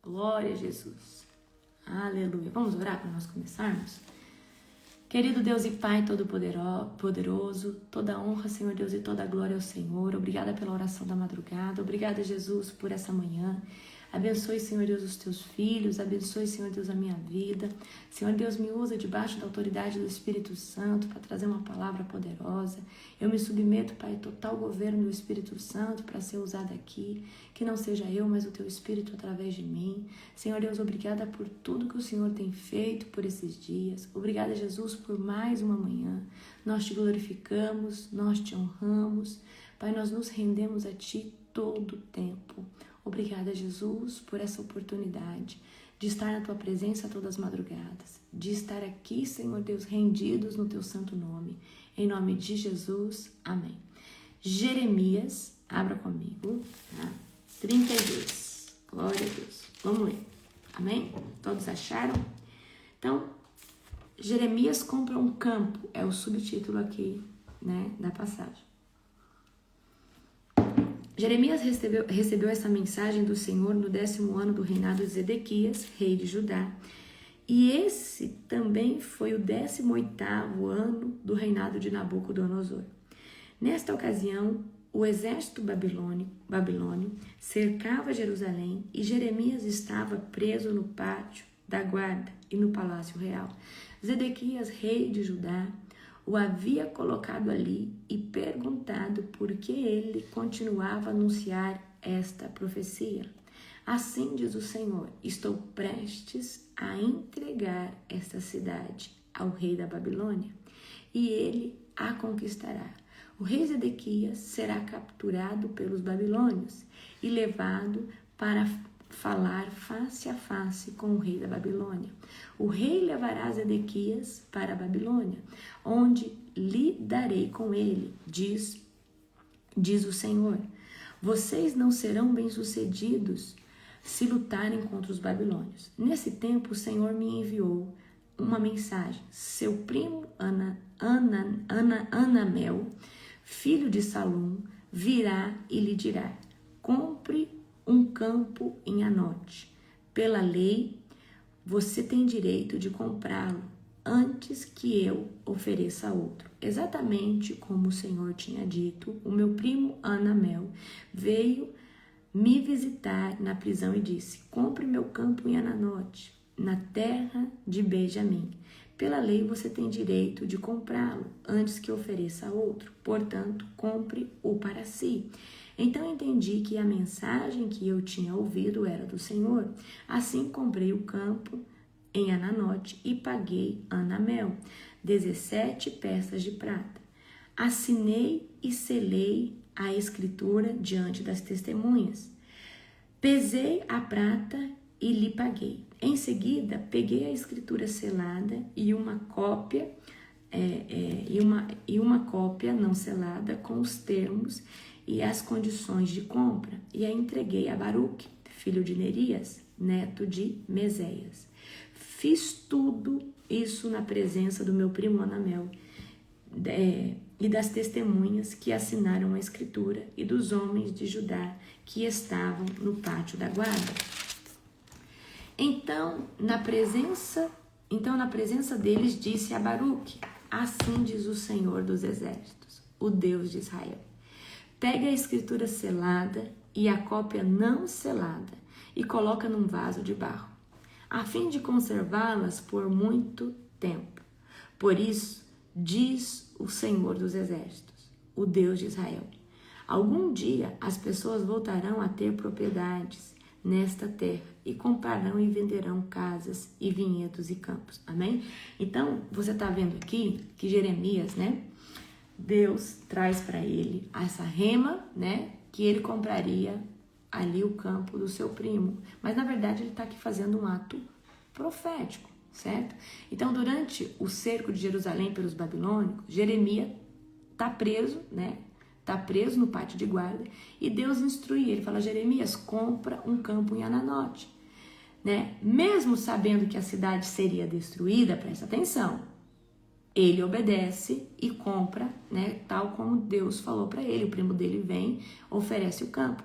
Glória a Jesus. Aleluia. Vamos orar para nós começarmos? Querido Deus e Pai Todo-Poderoso, toda honra, Senhor Deus, e toda glória ao Senhor. Obrigada pela oração da madrugada. Obrigada, Jesus, por essa manhã. Abençoe, Senhor Deus, os teus filhos. Abençoe, Senhor Deus, a minha vida. Senhor Deus, me usa debaixo da autoridade do Espírito Santo para trazer uma palavra poderosa. Eu me submeto, Pai, total governo do Espírito Santo para ser usada aqui. Que não seja eu, mas o teu Espírito através de mim. Senhor Deus, obrigada por tudo que o Senhor tem feito por esses dias. Obrigada, Jesus, por mais uma manhã. Nós te glorificamos, nós te honramos. Pai, nós nos rendemos a Ti todo o tempo. Obrigada, Jesus, por essa oportunidade de estar na Tua presença todas as madrugadas, de estar aqui, Senhor Deus, rendidos no Teu santo nome. Em nome de Jesus, amém. Jeremias, abra comigo, tá? 32. Glória a Deus. Vamos ler. Amém? Todos acharam? Então, Jeremias compra um campo, é o subtítulo aqui, né, da passagem. Jeremias recebeu essa mensagem do Senhor no 10º ano do reinado de Zedequias, rei de Judá, e esse também foi o 18º ano do reinado de Nabucodonosor. Nesta ocasião, o exército babilônio cercava Jerusalém e Jeremias estava preso no pátio da guarda e no palácio real. Zedequias, rei de Judá, o havia colocado ali e perguntado por que ele continuava a anunciar esta profecia. Assim diz o Senhor: estou prestes a entregar esta cidade ao rei da Babilônia, e ele a conquistará. O rei Zedequias será capturado pelos babilônios e levado para falar face a face com o rei da Babilônia. O rei levará Zedequias para a Babilônia, onde lidarei com ele, diz o Senhor. Vocês não serão bem-sucedidos se lutarem contra os babilônios. Nesse tempo, o Senhor me enviou uma mensagem. Seu primo Anamel, filho de Salum, virá e lhe dirá: compre um campo em Anote. Pela lei, você tem direito de comprá-lo antes que eu ofereça outro. Exatamente como o Senhor tinha dito, o meu primo Anamel veio me visitar na prisão e disse: compre meu campo em Ananote, na terra de Benjamim. Pela lei, você tem direito de comprá-lo antes que ofereça outro. Portanto, compre-o para si. Então entendi que a mensagem que eu tinha ouvido era do Senhor. Assim comprei o campo em Ananote e paguei Anamel 17 peças de prata. Assinei e selei a escritura diante das testemunhas. Pesei a prata e lhe paguei. Em seguida, peguei a escritura selada e uma cópia não selada com os termos e as condições de compra, e a entreguei a Baruque, filho de Nerias, neto de Meséias. Fiz tudo isso na presença do meu primo Anamel e das testemunhas que assinaram a escritura e dos homens de Judá que estavam no pátio da guarda. Então, na presença deles, disse a Baruque: assim diz o Senhor dos Exércitos, o Deus de Israel: pega a escritura selada e a cópia não selada e coloca num vaso de barro, a fim de conservá-las por muito tempo. Por isso, diz o Senhor dos Exércitos, o Deus de Israel: algum dia as pessoas voltarão a ter propriedades nesta terra e comprarão e venderão casas e vinhedos e campos. Amém? Então, você está vendo aqui que Jeremias, né? Deus traz para ele essa rema, né? Que ele compraria ali o campo do seu primo. Mas, na verdade, ele está aqui fazendo um ato profético, certo? Então, durante o cerco de Jerusalém pelos babilônicos, Jeremias está preso, né? Está preso no pátio de guarda e Deus instrui ele, fala: Jeremias, compra um campo em Ananote, né? Mesmo sabendo que a cidade seria destruída, presta atenção, ele obedece e compra, né? Tal como Deus falou para ele. O primo dele vem, oferece o campo.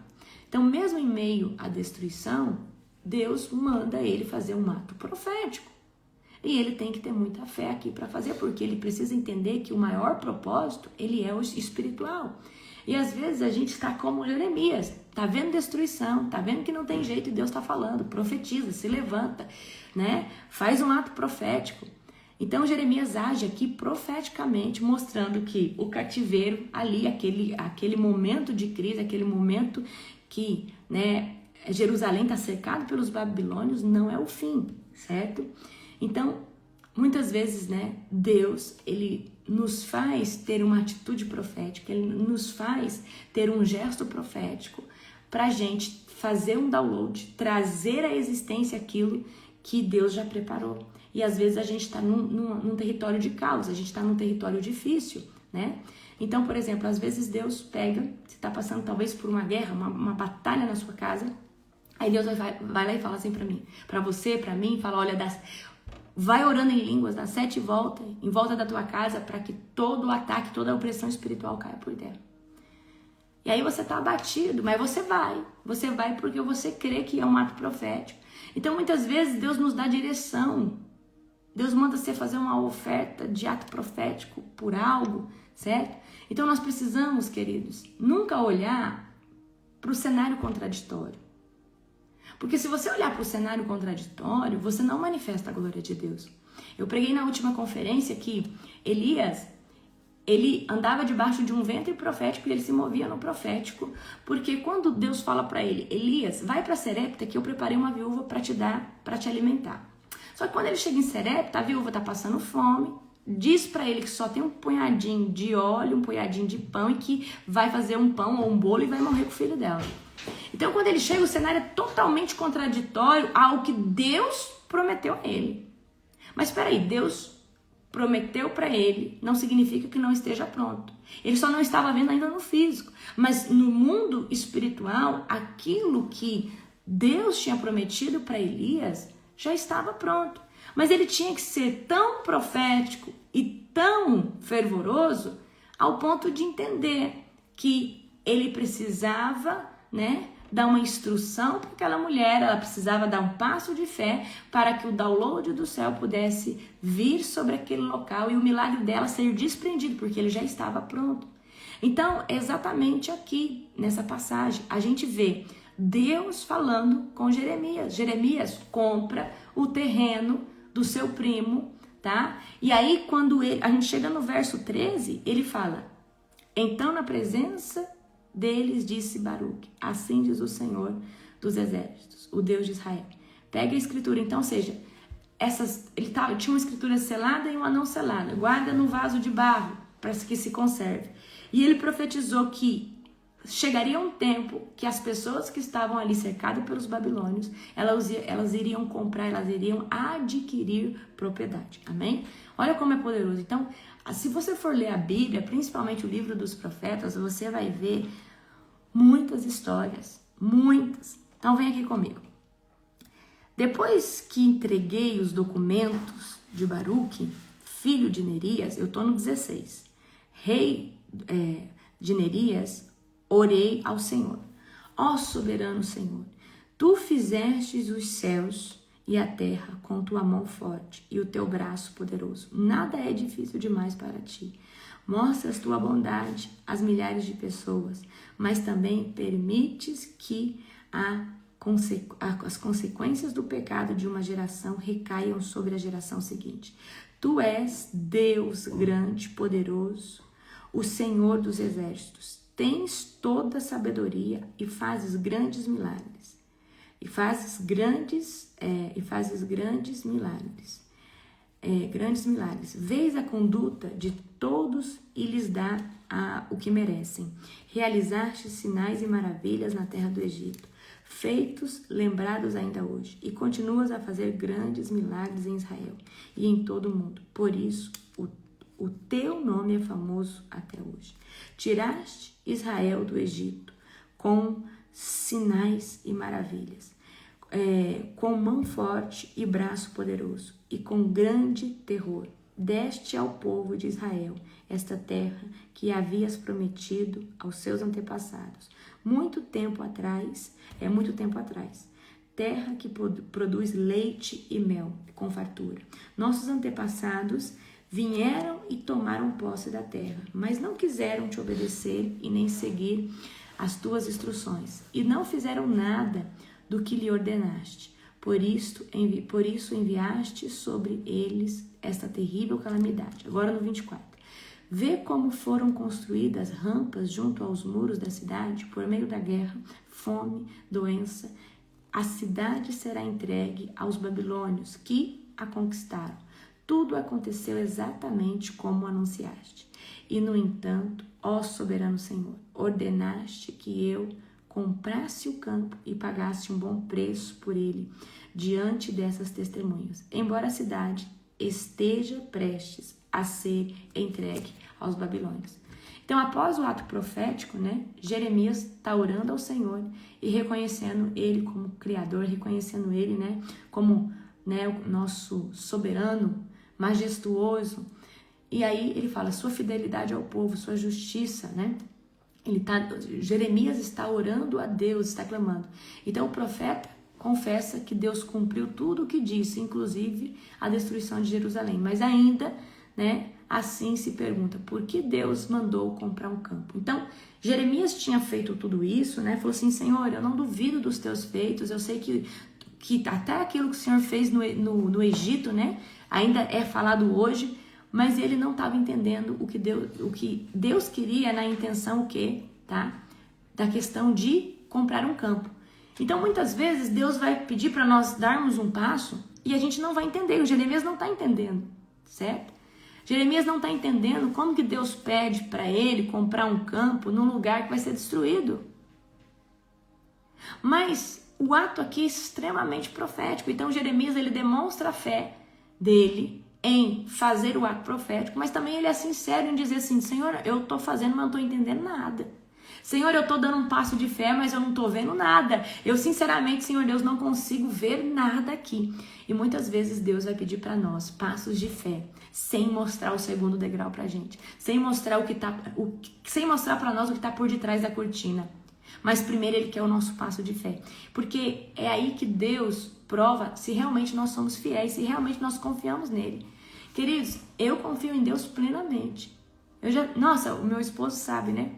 Então, mesmo em meio à destruição, Deus manda ele fazer um ato profético. E ele tem que ter muita fé aqui para fazer, porque ele precisa entender que o maior propósito, ele é o espiritual. E às vezes a gente está como Jeremias, tá vendo destruição, tá vendo que não tem jeito e Deus está falando, profetiza, se levanta, né? Faz um ato profético. Então Jeremias age aqui profeticamente, mostrando que o cativeiro ali, aquele momento de crise, aquele momento que, né, Jerusalém está cercado pelos babilônios, não é o fim, certo? Então, muitas vezes, né, Deus, ele nos faz ter uma atitude profética, ele nos faz ter um gesto profético para a gente fazer um download, trazer à existência aquilo que Deus já preparou. E às vezes a gente está num território de caos, a gente está num território difícil, né? Então, por exemplo, às vezes Deus pega, você está passando talvez por uma guerra, uma batalha na sua casa, aí Deus vai lá e fala assim para mim, para você, para mim, fala, olha, vai orando em línguas, dá 7 voltas em volta da tua casa para que todo o ataque, toda a opressão espiritual caia por terra. E aí você tá abatido, mas você vai porque você crê que é um ato profético. Então muitas vezes Deus nos dá direção, Deus manda você fazer uma oferta de ato profético por algo, certo? Então nós precisamos, queridos, nunca olhar para o cenário contraditório. Porque se você olhar para o cenário contraditório, você não manifesta a glória de Deus. Eu preguei na última conferência que Elias, ele andava debaixo de um ventre profético e ele se movia no profético, porque quando Deus fala para ele, Elias, vai para Serepta que eu preparei uma viúva para te dar, para te alimentar. Só que quando ele chega em Serepta, a viúva está passando fome, diz para ele que só tem um punhadinho de óleo, um punhadinho de pão e que vai fazer um pão ou um bolo e vai morrer com o filho dela. Então, quando ele chega, o cenário é totalmente contraditório ao que Deus prometeu a ele. Mas espera aí, Deus prometeu para ele, não significa que não esteja pronto. Ele só não estava vendo ainda no físico. Mas no mundo espiritual, aquilo que Deus tinha prometido para Elias já estava pronto. Mas ele tinha que ser tão profético e tão fervoroso ao ponto de entender que ele precisava, né, dar uma instrução para aquela mulher, ela precisava dar um passo de fé para que o download do céu pudesse vir sobre aquele local e o milagre dela ser desprendido, porque ele já estava pronto. Então, exatamente aqui, nessa passagem, a gente vê Deus falando com Jeremias. Jeremias compra o terreno do seu primo, tá? E aí, quando a gente chega no verso 13, ele fala, então na presença deles disse Baruque, assim diz o Senhor dos exércitos, o Deus de Israel. Pega a escritura, então, ou seja, tinha uma escritura selada e uma não selada, guarda no vaso de barro, para que se conserve. E ele profetizou que chegaria um tempo que as pessoas que estavam ali cercadas pelos babilônios, elas iriam comprar, elas iriam adquirir propriedade. Amém? Olha como é poderoso. Então, se você for ler a Bíblia, principalmente o livro dos profetas, você vai ver muitas histórias, muitas. Então, vem aqui comigo. Depois que entreguei os documentos de Baruque, filho de Nerias, eu estou no 16, rei de Nerias, orei ao Senhor. Ó soberano Senhor, tu fizestes os céus e a terra com tua mão forte e o teu braço poderoso. Nada é difícil demais para ti. Mostras tua bondade às milhares de pessoas, mas também permites que as consequências do pecado de uma geração recaiam sobre a geração seguinte. Tu és Deus grande, poderoso, o Senhor dos exércitos. Tens toda a sabedoria e fazes grandes milagres. E fazes grandes milagres. Grandes milagres. Vês a conduta de todos e lhes dá o que merecem. Realizaste sinais e maravilhas na terra do Egito, feitos, lembrados ainda hoje, e continuas a fazer grandes milagres em Israel e em todo o mundo. Por isso, o teu nome é famoso até hoje. Tiraste Israel do Egito com sinais e maravilhas, com mão forte e braço poderoso, e com grande terror. Deste ao povo de Israel esta terra que havias prometido aos seus antepassados. Muito tempo atrás. terra que produz leite e mel, com fartura. Nossos antepassados vieram e tomaram posse da terra, mas não quiseram te obedecer e nem seguir as tuas instruções, e não fizeram nada do que lhe ordenaste. Por isso enviaste sobre eles esta terrível calamidade. Agora no 24. Vê como foram construídas rampas junto aos muros da cidade, por meio da guerra, fome, doença. A cidade será entregue aos babilônios, que a conquistaram. Tudo aconteceu exatamente como anunciaste. E, no entanto, ó soberano Senhor, ordenaste que eu comprasse o campo e pagasse um bom preço por ele diante dessas testemunhas, embora a cidade esteja prestes a ser entregue aos babilônios. Então, após o ato profético, Jeremias está orando ao Senhor e reconhecendo ele como Criador, reconhecendo ele, como o nosso soberano, majestuoso. E aí ele fala, sua fidelidade ao povo, sua justiça, Jeremias está orando a Deus, está clamando. Então, o profeta confessa que Deus cumpriu tudo o que disse, inclusive a destruição de Jerusalém. Mas ainda, assim se pergunta, por que Deus mandou comprar um campo? Então, Jeremias tinha feito tudo isso, falou assim, Senhor, eu não duvido dos teus feitos, eu sei que até aquilo que o Senhor fez no Egito, ainda é falado hoje, mas ele não estava entendendo o que Deus queria na intenção da questão de comprar um campo. Então, muitas vezes, Deus vai pedir para nós darmos um passo e a gente não vai entender. O Jeremias não está entendendo, certo? Jeremias não está entendendo como que Deus pede para ele comprar um campo num lugar que vai ser destruído. Mas o ato aqui é extremamente profético. Então, Jeremias, ele demonstra a fé dele em fazer o ato profético, mas também ele é sincero em dizer assim, Senhor, eu estou fazendo, mas não estou entendendo nada. Senhor, eu estou dando um passo de fé, mas eu não estou vendo nada. Eu, sinceramente, Senhor Deus, não consigo ver nada aqui. E muitas vezes Deus vai pedir para nós passos de fé, sem mostrar o segundo degrau para a gente, sem mostrar sem mostrar para nós o que está por detrás da cortina. Mas primeiro Ele quer o nosso passo de fé, porque é aí que Deus prova se realmente nós somos fiéis, se realmente nós confiamos nele. Queridos, eu confio em Deus plenamente. Nossa, o meu esposo sabe,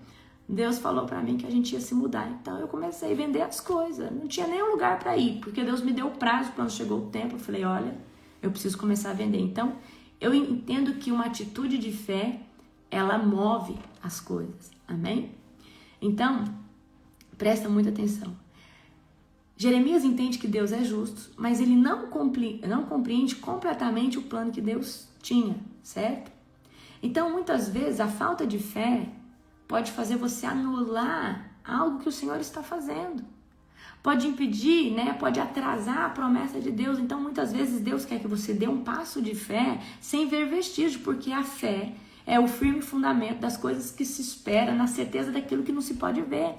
Deus falou para mim que a gente ia se mudar, então eu comecei a vender as coisas, não tinha nenhum lugar para ir, porque Deus me deu o prazo. Quando chegou o tempo, eu falei, olha, eu preciso começar a vender. Então, eu entendo que uma atitude de fé, ela move as coisas, amém? Então, presta muita atenção. Jeremias entende que Deus é justo, mas ele não compreende completamente o plano que Deus tinha, certo? Então, muitas vezes, a falta de fé pode fazer você anular algo que o Senhor está fazendo. Pode impedir, pode atrasar a promessa de Deus. Então, muitas vezes, Deus quer que você dê um passo de fé sem ver vestígio, porque a fé é o firme fundamento das coisas que se espera, na certeza daquilo que não se pode ver.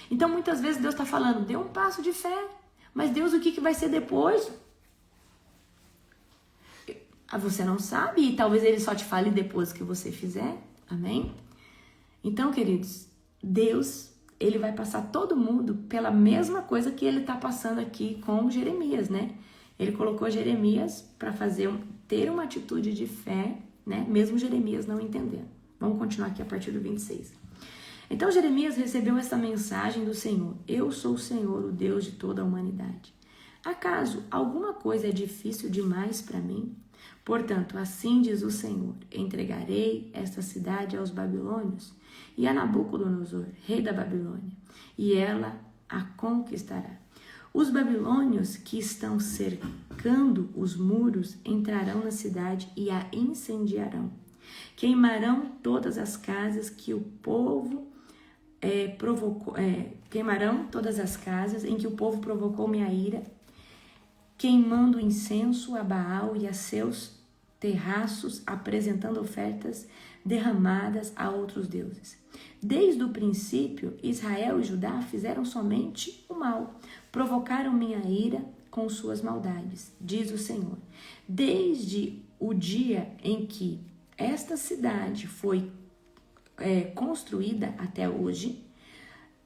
Então, muitas vezes, Deus está falando, dê um passo de fé. Mas, Deus, o que vai ser depois? Você não sabe, e talvez Ele só te fale depois que você fizer. Amém? Então, queridos, Deus, Ele vai passar todo mundo pela mesma coisa que Ele está passando aqui com Jeremias, Ele colocou Jeremias para ter uma atitude de fé, mesmo Jeremias não entendendo. Vamos continuar aqui a partir do 26. Então, Jeremias recebeu essa mensagem do Senhor. Eu sou o Senhor, o Deus de toda a humanidade. Acaso alguma coisa é difícil demais para mim? Portanto, assim diz o Senhor, entregarei esta cidade aos babilônios e a Nabucodonosor, rei da Babilônia, e ela a conquistará. Os babilônios que estão cercando os muros entrarão na cidade e a incendiarão. Queimarão todas as casas que o povo queimarão todas as casas em que o povo provocou minha ira, queimando incenso a Baal e a seus terraços, apresentando ofertas derramadas a outros deuses. Desde o princípio, Israel e Judá fizeram somente o mal, provocaram minha ira com suas maldades, diz o Senhor. Desde o dia em que esta cidade foi construída até hoje,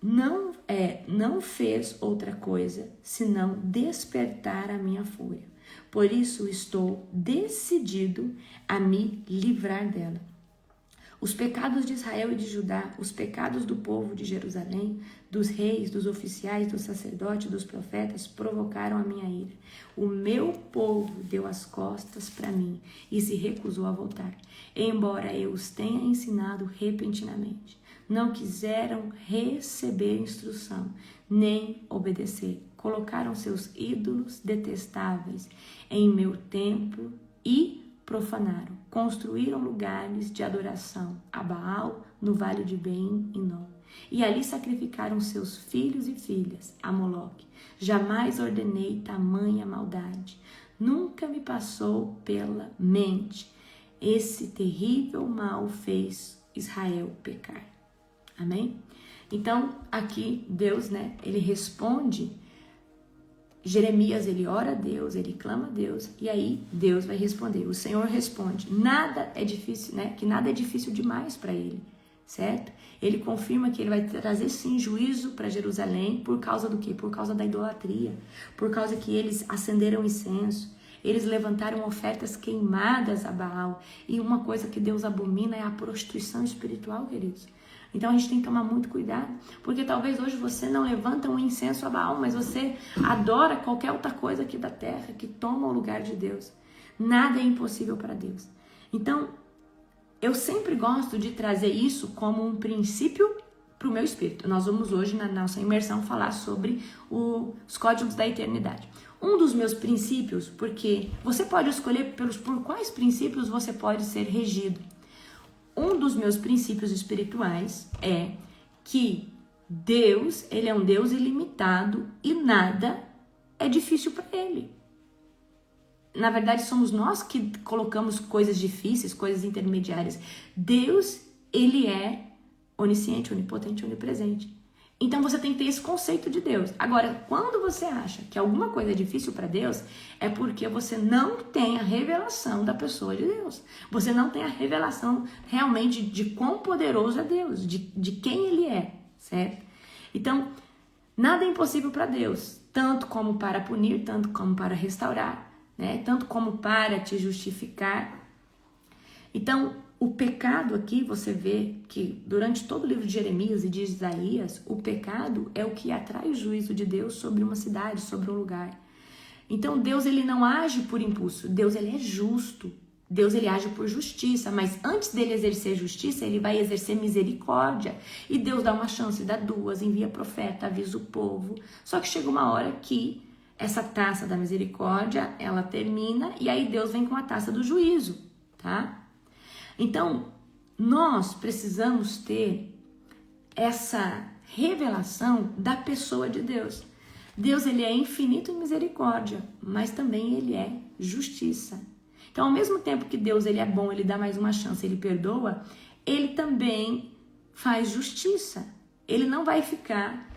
não fez outra coisa senão despertar a minha fúria. Por isso estou decidido a me livrar dela. Os pecados de Israel e de Judá, os pecados do povo de Jerusalém, dos reis, dos oficiais, dos sacerdotes, dos profetas, provocaram a minha ira. O meu povo deu as costas para mim e se recusou a voltar, embora eu os tenha ensinado repentinamente. Não quiseram receber instrução, nem obedecer. Colocaram seus ídolos detestáveis em meu templo e profanaram. Construíram lugares de adoração a Baal no vale de Ben-Hinom. E ali sacrificaram seus filhos e filhas a Moloque. Jamais ordenei tamanha maldade. Nunca me passou pela mente. Esse terrível mal fez Israel pecar. Amém? Então, aqui Deus, ele responde. Jeremias, ele ora a Deus, ele clama a Deus, e aí Deus vai responder. O Senhor responde. Nada é difícil, que nada é difícil demais para ele, certo? Ele confirma que ele vai trazer sim juízo para Jerusalém por causa do quê? Por causa da idolatria, por causa que eles acenderam incenso. Eles levantaram ofertas queimadas a Baal. E uma coisa que Deus abomina é a prostituição espiritual, queridos. Então a gente tem que tomar muito cuidado, porque talvez hoje você não levanta um incenso a Baal, mas você adora qualquer outra coisa aqui da terra que toma o lugar de Deus. Nada é impossível para Deus. Então, eu sempre gosto de trazer isso como um princípio para o meu espírito. Nós vamos hoje, na nossa imersão, falar sobre os códigos da eternidade. Um dos meus princípios, porque você pode escolher por quais princípios você pode ser regido. Um dos meus princípios espirituais é que Deus, ele é um Deus ilimitado e nada é difícil para ele. Na verdade, somos nós que colocamos coisas difíceis, coisas intermediárias. Deus, ele é onisciente, onipotente, onipresente. Então você tem que ter esse conceito de Deus. Agora, quando você acha que alguma coisa é difícil para Deus, é porque você não tem a revelação da pessoa de Deus. Você não tem a revelação realmente de quão poderoso é Deus, de quem ele é, certo? Então, nada é impossível para Deus, tanto como para punir, tanto como para restaurar, tanto como para te justificar. Então, o pecado aqui, você vê que durante todo o livro de Jeremias e de Isaías, o pecado é o que atrai o juízo de Deus sobre uma cidade, sobre um lugar. Então Deus, ele não age por impulso, Deus, ele é justo, Deus, ele age por justiça, mas antes dele exercer justiça, ele vai exercer misericórdia. E Deus dá uma chance, dá duas, envia profeta, avisa o povo. Só que chega uma hora que essa taça da misericórdia, ela termina e aí Deus vem com a taça do juízo, tá? Então, nós precisamos ter essa revelação da pessoa de Deus. Deus, ele é infinito em misericórdia, mas também ele é justiça. Então, ao mesmo tempo que Deus, ele é bom, ele dá mais uma chance, ele perdoa, ele também faz justiça. Ele não vai ficar,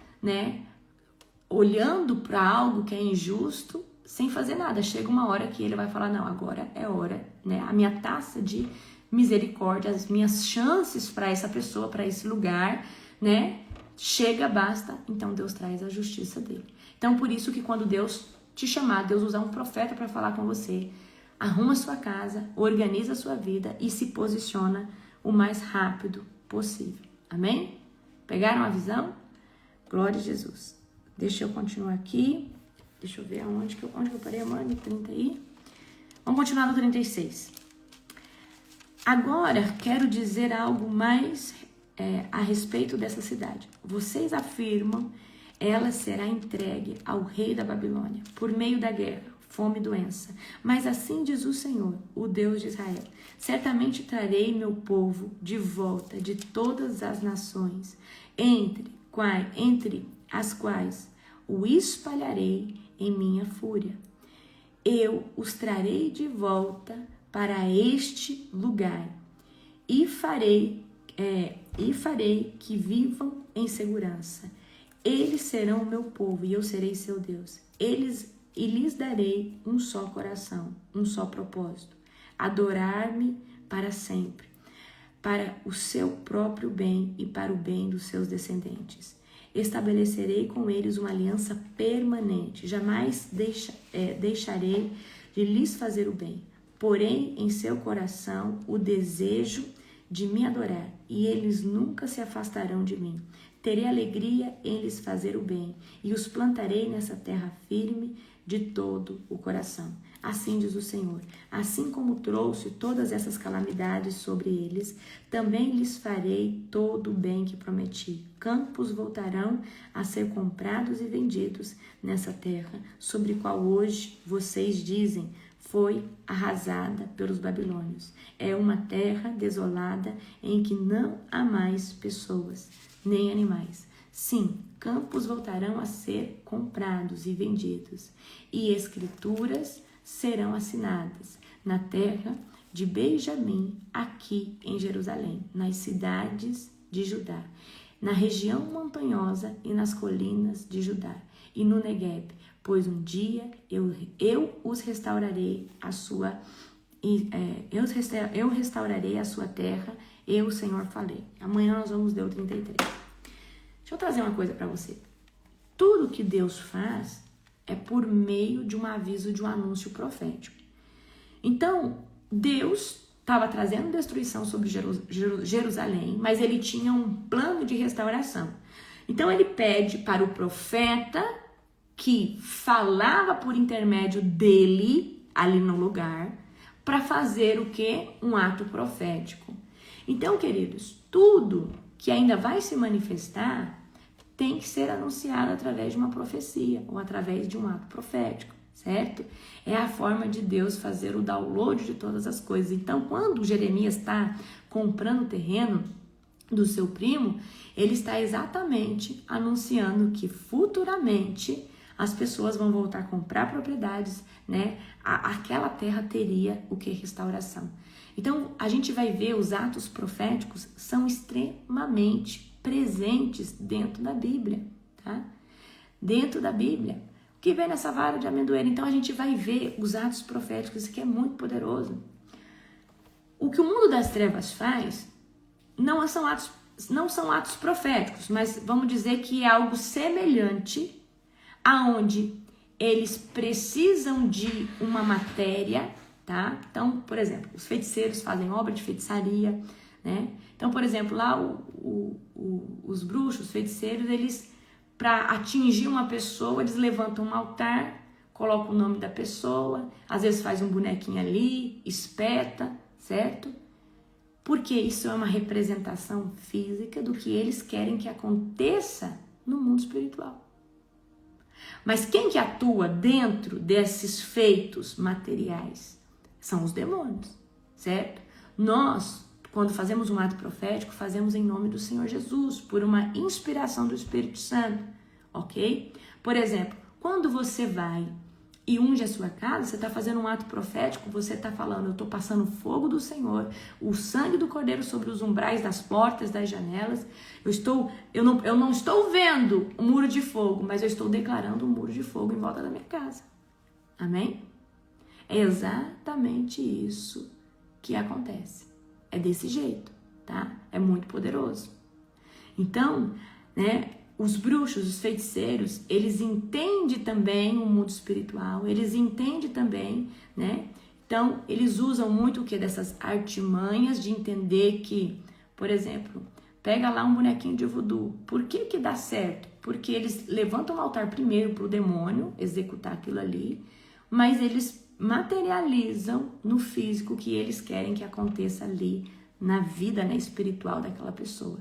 olhando para algo que é injusto sem fazer nada. Chega uma hora que ele vai falar, não, agora é hora, a minha taça de misericórdia, as minhas chances para essa pessoa, para esse lugar, chega, basta, então Deus traz a justiça dele. Então, por isso que quando Deus te chamar, Deus usar um profeta para falar com você, arruma sua casa, organiza a sua vida e se posiciona o mais rápido possível. Amém? Pegaram a visão? Glória a Jesus. Deixa eu continuar aqui. Deixa eu ver onde que eu parei, amor, no 30 aí. Vamos continuar no 36. Agora, quero dizer algo mais a respeito dessa cidade. Vocês afirmam, ela será entregue ao rei da Babilônia, por meio da guerra, fome e doença. Mas assim diz o Senhor, o Deus de Israel. Certamente trarei meu povo de volta de todas as nações, entre as quais o espalharei em minha fúria. Eu os trarei de volta para este lugar e farei que vivam em segurança. Eles serão o meu povo e eu serei seu Deus. E lhes darei um só coração, um só propósito: adorar-me para sempre, para o seu próprio bem e para o bem dos seus descendentes. estabelecerei com eles uma aliança permanente. Jamais deixarei de lhes fazer o bem. Porém, em seu coração, o desejo de me adorar, e eles nunca se afastarão de mim. Terei alegria em lhes fazer o bem, e os plantarei nessa terra firme de todo o coração. Assim diz o Senhor, assim como trouxe todas essas calamidades sobre eles, também lhes farei todo o bem que prometi. Campos voltarão a ser comprados e vendidos nessa terra, sobre qual hoje vocês dizem, foi arrasada pelos babilônios. É uma terra desolada em que não há mais pessoas, nem animais. Sim, campos voltarão a ser comprados e vendidos, e escrituras serão assinadas na terra de Benjamim, aqui em Jerusalém, nas cidades de Judá, na região montanhosa e nas colinas de Judá, e no Negueb, pois um dia eu os restaurarei a sua eu restaurarei a sua terra, eu, o Senhor, falei. Amanhã nós vamos ler o 33. Deixa eu trazer uma coisa para você. Tudo que Deus faz é por meio de um aviso, de um anúncio profético. Então, Deus estava trazendo destruição sobre Jerusalém, mas ele tinha um plano de restauração. Então, ele pede para o profeta que falava por intermédio dele, ali no lugar, para fazer o quê? Um ato profético. Então, queridos, tudo que ainda vai se manifestar tem que ser anunciado através de uma profecia ou através de um ato profético, certo? É a forma de Deus fazer o download de todas as coisas. Então, quando Jeremias está comprando o terreno do seu primo, ele está exatamente anunciando que futuramente as pessoas vão voltar a comprar propriedades, né? Aquela terra teria o que? Restauração. Então, a gente vai ver os atos proféticos são extremamente presentes dentro da Bíblia, tá? Dentro da Bíblia. O que vem nessa vara de amendoeira? Então, a gente vai ver os atos proféticos, isso aqui é muito poderoso. O que o mundo das trevas faz não são atos proféticos, mas vamos dizer que é algo semelhante, aonde eles precisam de uma matéria, tá? Então, por exemplo, os feiticeiros fazem obra de feitiçaria, né? Então, por exemplo, lá os bruxos, os feiticeiros, eles, para atingir uma pessoa, eles levantam um altar, colocam o nome da pessoa, às vezes faz um bonequinho ali, espeta, certo? Porque isso é uma representação física do que eles querem que aconteça no mundo espiritual. Mas quem que atua dentro desses feitos materiais? São os demônios, certo? Nós, quando fazemos um ato profético, fazemos em nome do Senhor Jesus, por uma inspiração do Espírito Santo, ok? Por exemplo, quando você vai e unge a sua casa, você está fazendo um ato profético, você está falando, eu estou passando o fogo do Senhor, o sangue do Cordeiro sobre os umbrais das portas, das janelas, eu não estou vendo um muro de fogo, mas eu estou declarando um muro de fogo em volta da minha casa. Amém? É exatamente isso que acontece. É desse jeito, tá? É muito poderoso. Então, né, os bruxos, os feiticeiros, eles entendem também o mundo espiritual, eles entendem também, né? Então, eles usam muito o que? Dessas artimanhas de entender que, por exemplo, pega lá um bonequinho de voodoo. Por que que dá certo? Porque eles levantam o altar primeiro para o demônio executar aquilo ali, mas eles materializam no físico o que eles querem que aconteça ali na vida, né, espiritual daquela pessoa.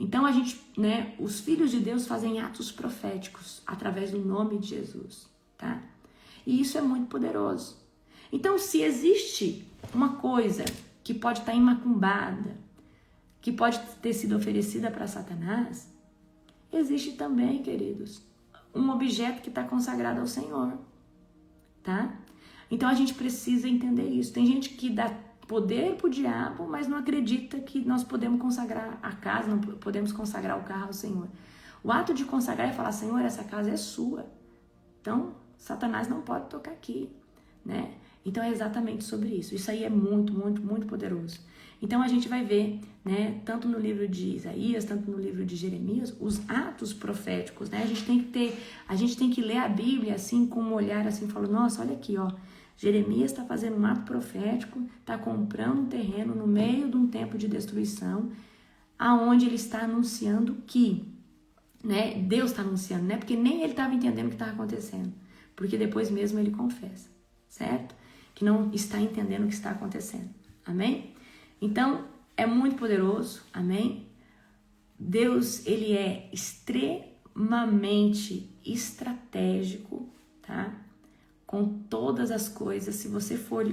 Então a gente, né, os filhos de Deus fazem atos proféticos através do nome de Jesus, tá? E isso é muito poderoso. Então, se existe uma coisa que pode estar imacumbada, que pode ter sido oferecida para Satanás, existe também, queridos, um objeto que está consagrado ao Senhor, tá? Então a gente precisa entender isso. Tem gente que dá poder para o diabo, mas não acredita que nós podemos consagrar a casa, não podemos consagrar o carro ao Senhor. O ato de consagrar é falar, Senhor, essa casa é sua. Então, Satanás não pode tocar aqui, né? Então é exatamente sobre isso. Isso aí é muito, muito, muito poderoso. Então a gente vai ver, né, tanto no livro de Isaías, tanto no livro de Jeremias, os atos proféticos, né? A gente tem que ler a Bíblia assim com um olhar assim, falando, nossa, olha aqui, ó, Jeremias está fazendo um ato profético, está comprando um terreno no meio de um tempo de destruição, aonde ele está anunciando que, né, Deus está anunciando, né? Porque nem ele estava entendendo o que estava acontecendo, porque depois mesmo ele confessa, certo? Que não está entendendo o que está acontecendo. Amém? Então, é muito poderoso, amém? Deus, ele é extremamente estratégico, tá? Com todas as coisas. Se você for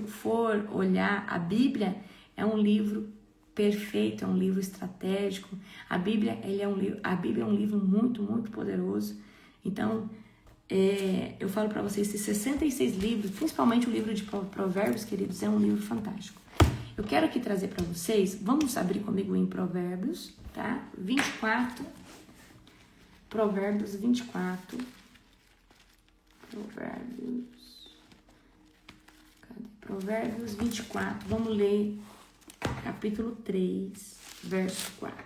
olhar, a Bíblia é um livro perfeito, é um livro estratégico. A Bíblia é um livro muito, muito poderoso. Então, eu falo para vocês, esses 66 livros, principalmente o livro de Provérbios, queridos, é um livro fantástico. Eu quero aqui trazer para vocês, vamos abrir comigo em Provérbios, tá? 24, Provérbios 24, Provérbios 24, vamos ler capítulo 3, verso 4.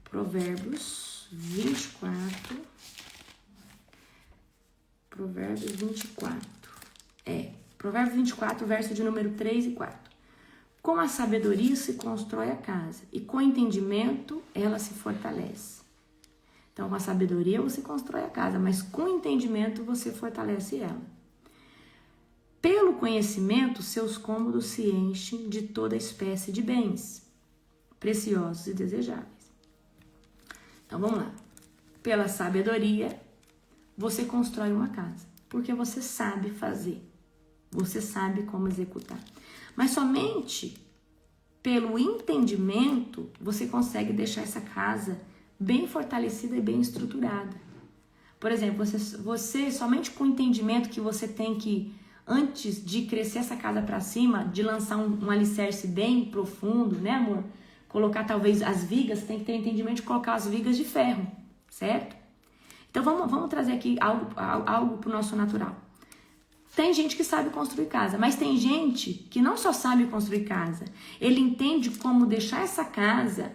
Provérbios 24, Provérbios 24, verso de número 3 e 4. Com a sabedoria se constrói a casa, e com entendimento ela se fortalece. Então, com a sabedoria você constrói a casa, mas com entendimento você fortalece ela. Pelo conhecimento, seus cômodos se enchem de toda espécie de bens, preciosos e desejáveis. Então, vamos lá. Pela sabedoria, você constrói uma casa, porque você sabe fazer. Você sabe como executar. Mas somente pelo entendimento você consegue deixar essa casa bem fortalecida e bem estruturada. Por exemplo, você somente com o entendimento que você tem que, antes de crescer essa casa para cima, de lançar um alicerce bem profundo, né, amor? Colocar talvez as vigas, tem que ter entendimento de colocar as vigas de ferro, certo? Então vamos trazer aqui algo para o nosso natural. Tem gente que sabe construir casa, mas tem gente que não só sabe construir casa, ele entende como deixar essa casa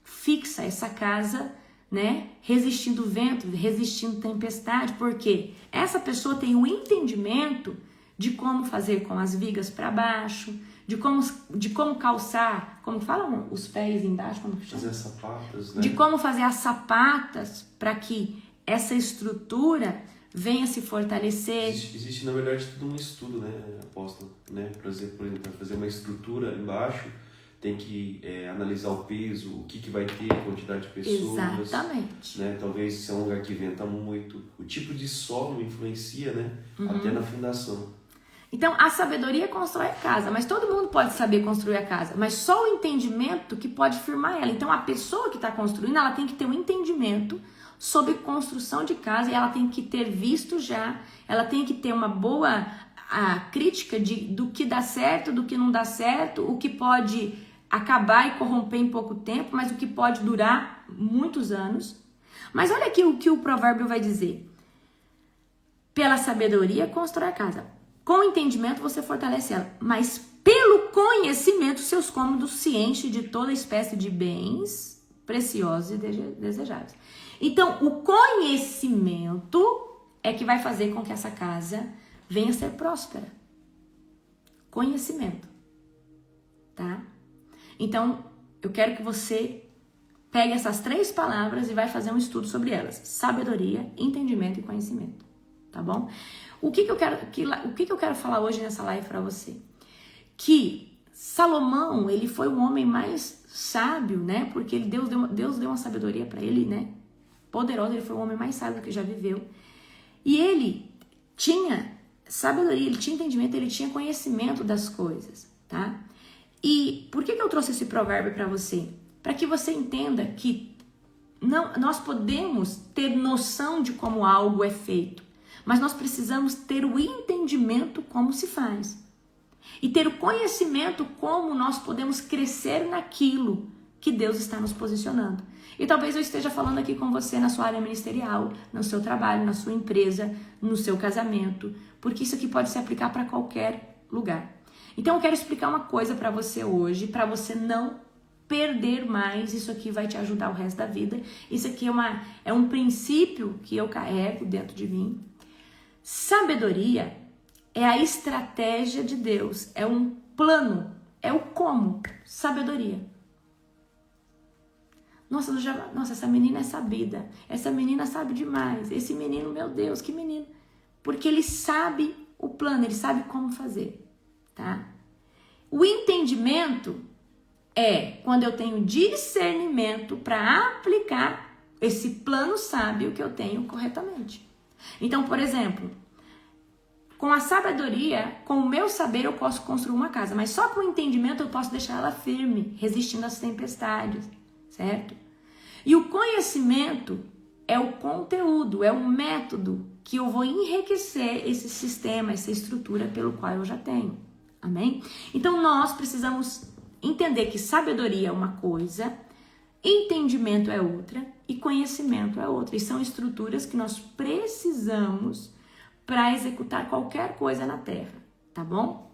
fixa, essa casa, né, resistindo vento, resistindo tempestade, porque essa pessoa tem o entendimento de como fazer com as vigas para baixo, de como calçar, como falam os pés embaixo, como chama? Fazer sapatas, né? De como fazer as sapatas para que essa estrutura venha se fortalecer. Existe, na verdade, tudo um estudo, né, apóstolo, né? Por exemplo, para fazer uma estrutura embaixo, tem que analisar o peso, o que vai ter, a quantidade de pessoas. Exatamente. Né? Talvez se é um lugar que venta muito, o tipo de solo influencia, né? Até na fundação. Então, a sabedoria constrói a casa, mas todo mundo pode saber construir a casa, mas só o entendimento que pode firmar ela. Então, a pessoa que está construindo, ela tem que ter um entendimento sobre construção de casa e ela tem que ter visto já, ela tem que ter uma boa crítica do que dá certo, do que não dá certo, o que pode acabar e corromper em pouco tempo, mas o que pode durar muitos anos. Mas olha aqui o que o provérbio vai dizer. Pela sabedoria constrói a casa, com o entendimento você fortalece ela, mas pelo conhecimento seus cômodos se enchem de toda espécie de bens preciosos e desejáveis. Então, o conhecimento é que vai fazer com que essa casa venha a ser próspera. Conhecimento, tá? Então, eu quero que você pegue essas 3 palavras e vai fazer um estudo sobre elas. Sabedoria, entendimento e conhecimento, tá bom? O que eu quero falar hoje nessa live para você? Que Salomão, ele foi o homem mais sábio, né? Porque Deus deu uma sabedoria para ele, né? Poderosa, ele foi o homem mais sábio que já viveu. E ele tinha sabedoria, ele tinha entendimento, ele tinha conhecimento das coisas, tá? E por que eu trouxe esse provérbio para você? Para que você entenda que nós podemos ter noção de como algo é feito, mas nós precisamos ter o entendimento como se faz. E ter o conhecimento como nós podemos crescer naquilo, que Deus está nos posicionando. E talvez eu esteja falando aqui com você na sua área ministerial, no seu trabalho, na sua empresa, no seu casamento, porque isso aqui pode se aplicar para qualquer lugar. Então eu quero explicar uma coisa para você hoje, para você não perder mais. Isso aqui vai te ajudar o resto da vida. Isso aqui é um princípio que eu carrego dentro de mim. Sabedoria é a estratégia de Deus, é um plano, é o como. Sabedoria. Nossa, essa menina é sabida, essa menina sabe demais, esse menino, meu Deus, que menino. Porque ele sabe o plano, ele sabe como fazer, tá? O entendimento é quando eu tenho discernimento para aplicar esse plano sábio que eu tenho corretamente. Então, por exemplo, com a sabedoria, com o meu saber eu posso construir uma casa, mas só com o entendimento eu posso deixar ela firme, resistindo às tempestades, certo? E o conhecimento é o conteúdo, é o método que eu vou enriquecer esse sistema, essa estrutura pelo qual eu já tenho. Amém? Então nós precisamos entender que sabedoria é uma coisa, entendimento é outra e conhecimento é outra. E são estruturas que nós precisamos para executar qualquer coisa na Terra, tá bom?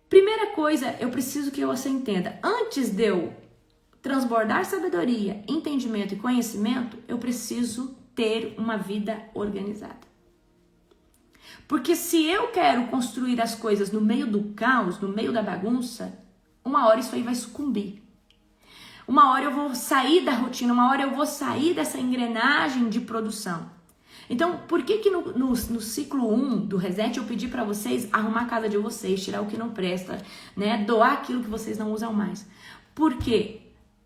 Primeira coisa, eu preciso que você entenda. Antes de eu transbordar sabedoria, entendimento e conhecimento, eu preciso ter uma vida organizada. Porque se eu quero construir as coisas no meio do caos, no meio da bagunça, uma hora isso aí vai sucumbir. Uma hora eu vou sair da rotina, uma hora eu vou sair dessa engrenagem de produção. Então, por que no ciclo 1 do Reset eu pedi para vocês arrumar a casa de vocês, tirar o que não presta, né? Doar aquilo que vocês não usam mais? Porque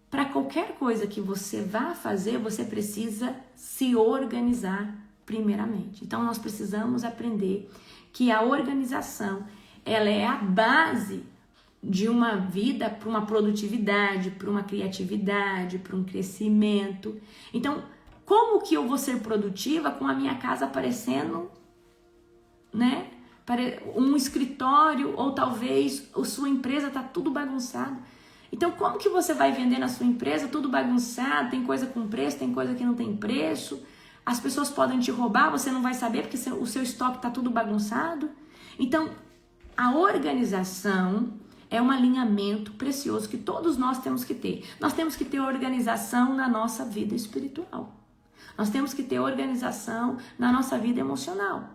para qualquer coisa que você vá fazer, você precisa se organizar primeiramente. Então, nós precisamos aprender que a organização, ela é a base de uma vida para uma produtividade, para uma criatividade, para um crescimento. Então, como que eu vou ser produtiva com a minha casa parecendo, né, um escritório, ou talvez a sua empresa tá tudo bagunçado? Então, como que você vai vender na sua empresa tudo bagunçado, tem coisa com preço, tem coisa que não tem preço, as pessoas podem te roubar, você não vai saber porque o seu estoque tá tudo bagunçado? Então, a organização é um alinhamento precioso que todos nós temos que ter. Nós temos que ter organização na nossa vida espiritual. Nós temos que ter organização na nossa vida emocional.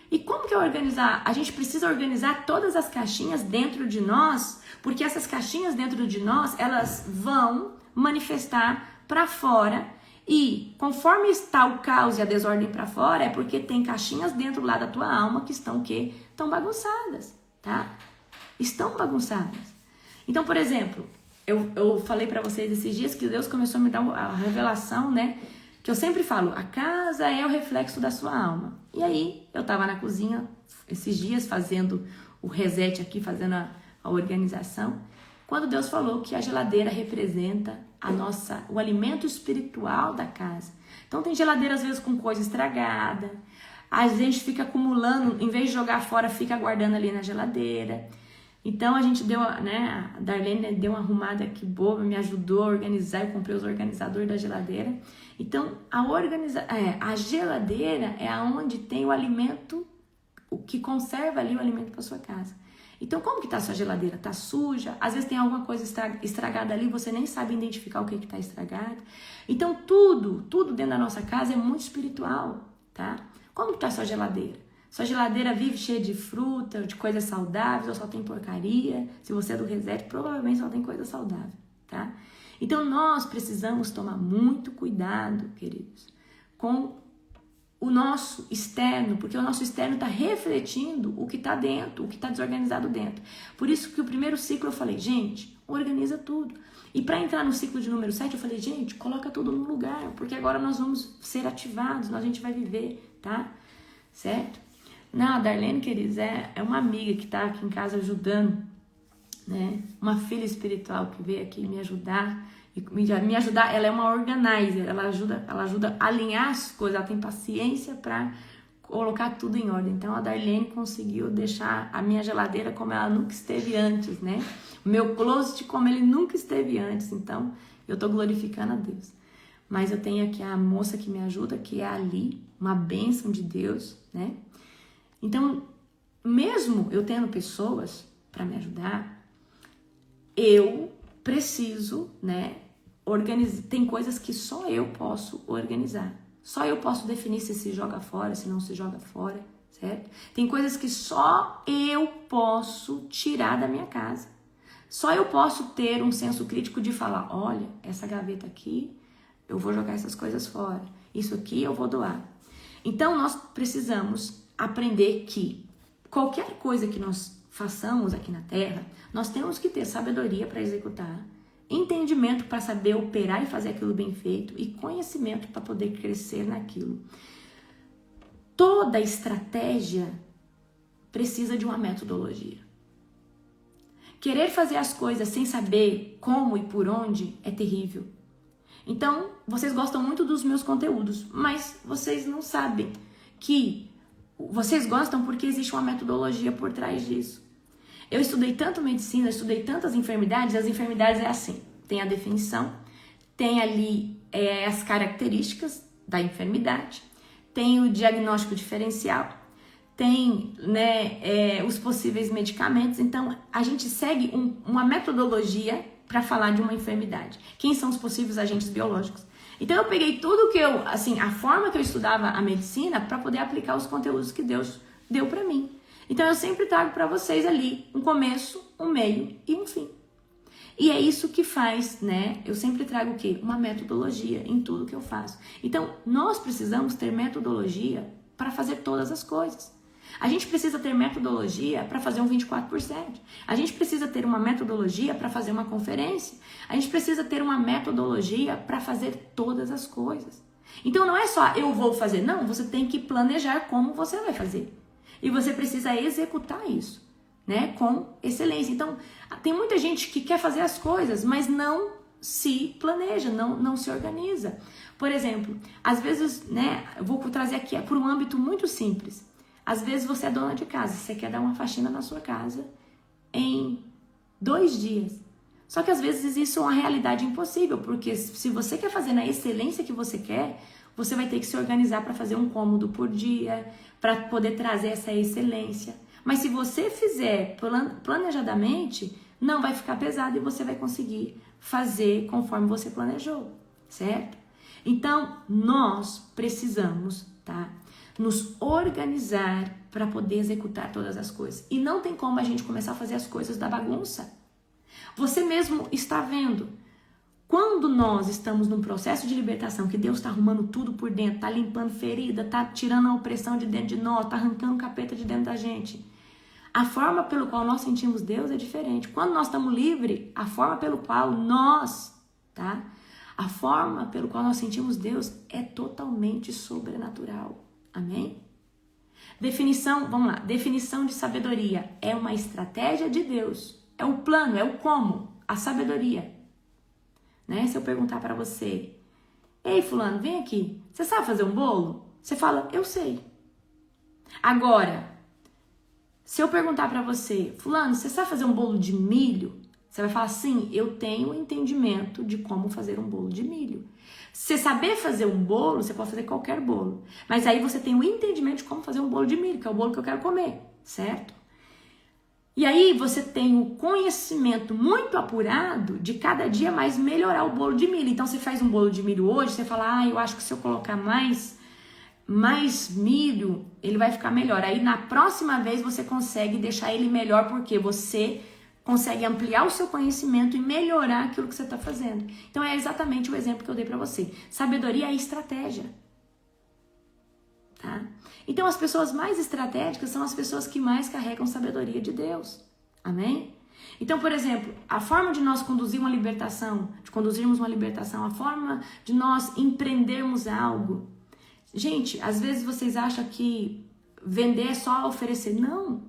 E como que é organizar? A gente precisa organizar todas as caixinhas dentro de nós, porque essas caixinhas dentro de nós, elas vão manifestar para fora. E conforme está o caos e a desordem para fora, é porque tem caixinhas dentro lá da tua alma que estão o quê? Estão bagunçadas, tá? Estão bagunçadas. Então, por exemplo, eu falei para vocês esses dias que Deus começou a me dar a revelação, né? Que eu sempre falo, a casa é o reflexo da sua alma. E aí, eu tava na cozinha esses dias fazendo o reset aqui, fazendo a organização, quando Deus falou que a geladeira representa o alimento espiritual da casa. Então tem geladeira às vezes com coisa estragada, a gente fica acumulando, em vez de jogar fora, fica guardando ali na geladeira. Então a gente deu, né, a Darlene deu uma arrumada aqui boa, me ajudou a organizar, eu comprei os organizadores da geladeira. Então a geladeira é aonde tem o alimento, o que conserva ali o alimento para sua casa. Então como que tá a sua geladeira? Tá suja? Às vezes tem alguma coisa estragada ali, você nem sabe identificar o que tá estragado. Então tudo dentro da nossa casa é muito espiritual, tá? Como que tá a sua geladeira? Sua geladeira vive cheia de fruta, de coisas saudáveis, ou só tem porcaria? Se você é do Reset, provavelmente só tem coisa saudável, tá? Então nós precisamos tomar muito cuidado, queridos, com o nosso externo, porque o nosso externo está refletindo o que está dentro, o que está desorganizado dentro. Por isso que o primeiro ciclo eu falei, gente, organiza tudo. E para entrar no ciclo de número 7, eu falei, gente, coloca tudo no lugar, porque agora nós vamos ser ativados, a gente vai viver, tá? Certo? Não, a Darlene, queridos, é uma amiga que está aqui em casa ajudando, né? Uma filha espiritual que veio aqui me ajudar. Me ajudar, ela é uma organizer, ela ajuda a alinhar as coisas, ela tem paciência para colocar tudo em ordem. Então a Darlene conseguiu deixar a minha geladeira como ela nunca esteve antes, né? O meu closet como ele nunca esteve antes. Então eu tô glorificando a Deus. Mas eu tenho aqui a moça que me ajuda, que é a Ali, uma bênção de Deus, né? Então, mesmo eu tendo pessoas para me ajudar, eu preciso, né, organizar. Tem coisas que só eu posso organizar. Só eu posso definir se joga fora, se não se joga fora, certo? Tem coisas que só eu posso tirar da minha casa. Só eu posso ter um senso crítico de falar, olha, essa gaveta aqui, eu vou jogar essas coisas fora. Isso aqui eu vou doar. Então, nós precisamos aprender que qualquer coisa que nós façamos aqui na Terra, nós temos que ter sabedoria para executar, entendimento para saber operar e fazer aquilo bem feito e conhecimento para poder crescer naquilo. Toda estratégia precisa de uma metodologia. Querer fazer as coisas sem saber como e por onde é terrível. Então, vocês gostam muito dos meus conteúdos, mas vocês não sabem que vocês gostam porque existe uma metodologia por trás disso. Eu estudei tanto medicina, estudei tantas enfermidades, as enfermidades é assim, tem a definição, tem ali as características da enfermidade, tem o diagnóstico diferencial, tem, né, os possíveis medicamentos. Então, a gente segue uma metodologia para falar de uma enfermidade. Quem são os possíveis agentes biológicos? Então, eu peguei tudo que a forma que eu estudava a medicina para poder aplicar os conteúdos que Deus deu para mim. Então, eu sempre trago para vocês ali um começo, um meio e um fim. E é isso que faz, né? Eu sempre trago o quê? Uma metodologia em tudo que eu faço. Então, nós precisamos ter metodologia para fazer todas as coisas. A gente precisa ter metodologia para fazer um 24%. A gente precisa ter uma metodologia para fazer uma conferência. A gente precisa ter uma metodologia para fazer todas as coisas. Então, não é só eu vou fazer. Não, você tem que planejar como você vai fazer. E você precisa executar isso, né, com excelência. Então, tem muita gente que quer fazer as coisas, mas não se planeja, não se organiza. Por exemplo, às vezes, né, eu vou trazer aqui por um âmbito muito simples. Às vezes você é dona de casa, você quer dar uma faxina na sua casa em 2 dias. Só que às vezes isso é uma realidade impossível, porque se você quer fazer na excelência que você quer, você vai ter que se organizar para fazer um cômodo por dia, para poder trazer essa excelência. Mas se você fizer planejadamente, não vai ficar pesado e você vai conseguir fazer conforme você planejou, certo? Então, nós precisamos, tá, nos organizar para poder executar todas as coisas. E não tem como a gente começar a fazer as coisas da bagunça. Você mesmo está vendo. Quando nós estamos num processo de libertação, que Deus está arrumando tudo por dentro, está limpando ferida, está tirando a opressão de dentro de nós, está arrancando o capeta de dentro da gente, a forma pelo qual nós sentimos Deus é diferente. Quando nós estamos livres, a forma pelo qual a forma pelo qual nós sentimos Deus é totalmente sobrenatural. Amém? Definição, vamos lá. Definição de sabedoria é uma estratégia de Deus. É o plano, é o como, a sabedoria. Né? Se eu perguntar para você, ei fulano, vem aqui, você sabe fazer um bolo? Você fala, eu sei. Agora, se eu perguntar para você, fulano, você sabe fazer um bolo de milho? Você vai falar, sim, eu tenho entendimento de como fazer um bolo de milho. Se saber fazer um bolo, você pode fazer qualquer bolo. Mas aí você tem o entendimento de como fazer um bolo de milho, que é o bolo que eu quero comer, certo? E aí você tem o conhecimento muito apurado de cada dia mais melhorar o bolo de milho. Então você faz um bolo de milho hoje, você fala, eu acho que se eu colocar mais milho, ele vai ficar melhor. Aí na próxima vez você consegue deixar ele melhor, porque você consegue ampliar o seu conhecimento e melhorar aquilo que você está fazendo. Então é exatamente o exemplo que eu dei para você. Sabedoria é estratégia. Tá? Então as pessoas mais estratégicas são as pessoas que mais carregam sabedoria de Deus. Amém? Então, por exemplo, a forma de nós conduzirmos uma libertação, a forma de nós empreendermos algo. Gente, às vezes vocês acham que vender é só oferecer. Não.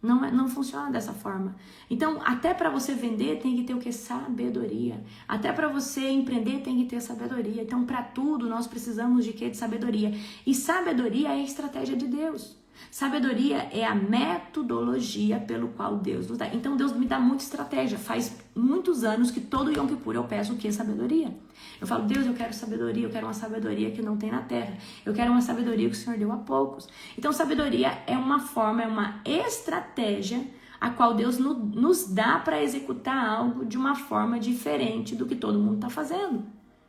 Não funciona dessa forma. Então, até para você vender tem que ter o que? Sabedoria. Até para você empreender tem que ter sabedoria. Então, para tudo nós precisamos de quê? De sabedoria. E sabedoria é a estratégia de Deus. Sabedoria é a metodologia pelo qual Deus nos dá. Então, Deus me dá muita estratégia. Faz muitos anos que todo Yom Kippur eu peço o que? Sabedoria. Eu falo, Deus, eu quero sabedoria, eu quero uma sabedoria que não tem na terra. Eu quero uma sabedoria que o Senhor deu a poucos. Então, sabedoria é uma forma, é uma estratégia a qual Deus nos dá para executar algo de uma forma diferente do que todo mundo está fazendo,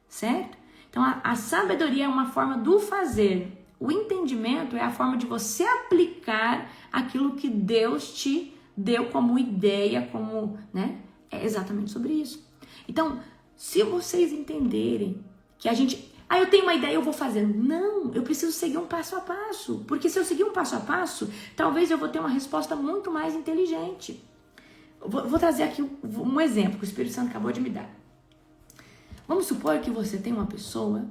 certo? Então, a sabedoria é uma forma do fazer. O entendimento é a forma de você aplicar aquilo que Deus te deu como ideia, como, né? É exatamente sobre isso. Então, se vocês entenderem que a gente... eu tenho uma ideia, eu vou fazer. Não, eu preciso seguir um passo a passo. Porque se eu seguir um passo a passo, talvez eu vou ter uma resposta muito mais inteligente. Vou trazer aqui um exemplo que o Espírito Santo acabou de me dar. Vamos supor que você tem uma pessoa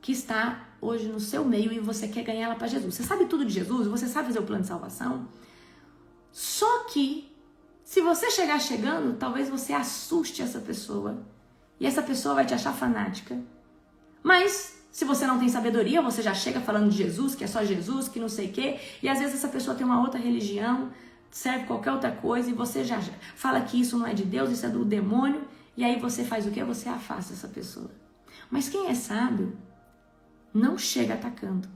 que está hoje no seu meio e você quer ganhar ela para Jesus. Você sabe tudo de Jesus, você sabe fazer o plano de salvação. Só que, se você chegar chegando, talvez você assuste essa pessoa. E essa pessoa vai te achar fanática. Mas, se você não tem sabedoria, você já chega falando de Jesus, que é só Jesus, que não sei o quê. E às vezes essa pessoa tem uma outra religião, serve qualquer outra coisa, e você já fala que isso não é de Deus, isso é do demônio. E aí você faz o quê? Você afasta essa pessoa. Mas quem é sábio não chega atacando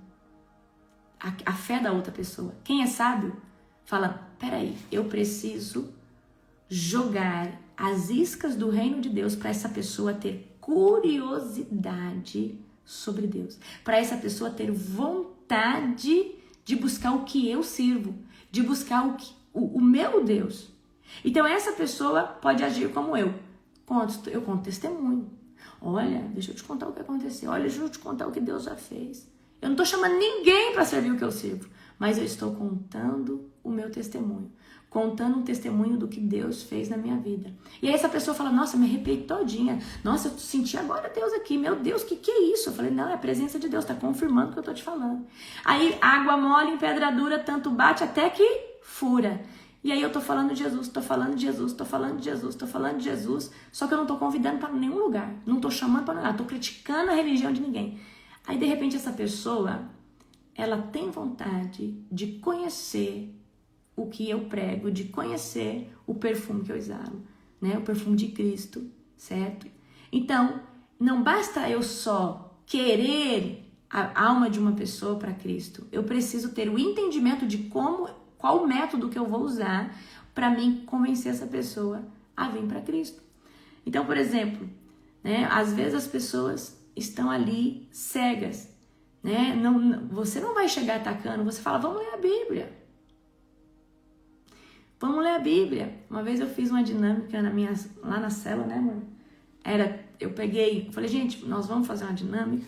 a fé da outra pessoa. Quem é sábio fala, peraí, eu preciso jogar as iscas do reino de Deus para essa pessoa ter curiosidade sobre Deus, para essa pessoa ter vontade de buscar o que eu sirvo, de buscar o meu Deus. Então essa pessoa pode agir como eu conto testemunho. Olha, deixa eu te contar o que aconteceu. Olha, deixa eu te contar o que Deus já fez. Eu não estou chamando ninguém para servir o que eu sirvo, mas eu estou contando o meu testemunho. Contando um testemunho do que Deus fez na minha vida. E aí essa pessoa fala, nossa, me arrepiei todinha. Nossa, eu senti agora Deus aqui. Meu Deus, que é isso? Eu falei, não, é a presença de Deus, está confirmando o que eu estou te falando. Aí, água mole em pedra dura, tanto bate até que fura. E aí eu tô falando de Jesus, tô falando de Jesus, tô falando de Jesus, tô falando de Jesus, só que eu não tô convidando para nenhum lugar, não tô chamando para lugar, tô criticando a religião de ninguém. Aí de repente essa pessoa, ela tem vontade de conhecer o que eu prego, de conhecer o perfume que eu exalo, né? O perfume de Cristo, certo? Então, não basta eu só querer a alma de uma pessoa para Cristo, eu preciso ter o entendimento de qual o método que eu vou usar para mim convencer essa pessoa a vir para Cristo. Então, por exemplo, né, às vezes as pessoas estão ali cegas, né? Você não vai chegar atacando, você fala, vamos ler a Bíblia. Vamos ler a Bíblia. Uma vez eu fiz uma dinâmica lá na cela, né, amor? Eu falei, gente, nós vamos fazer uma dinâmica.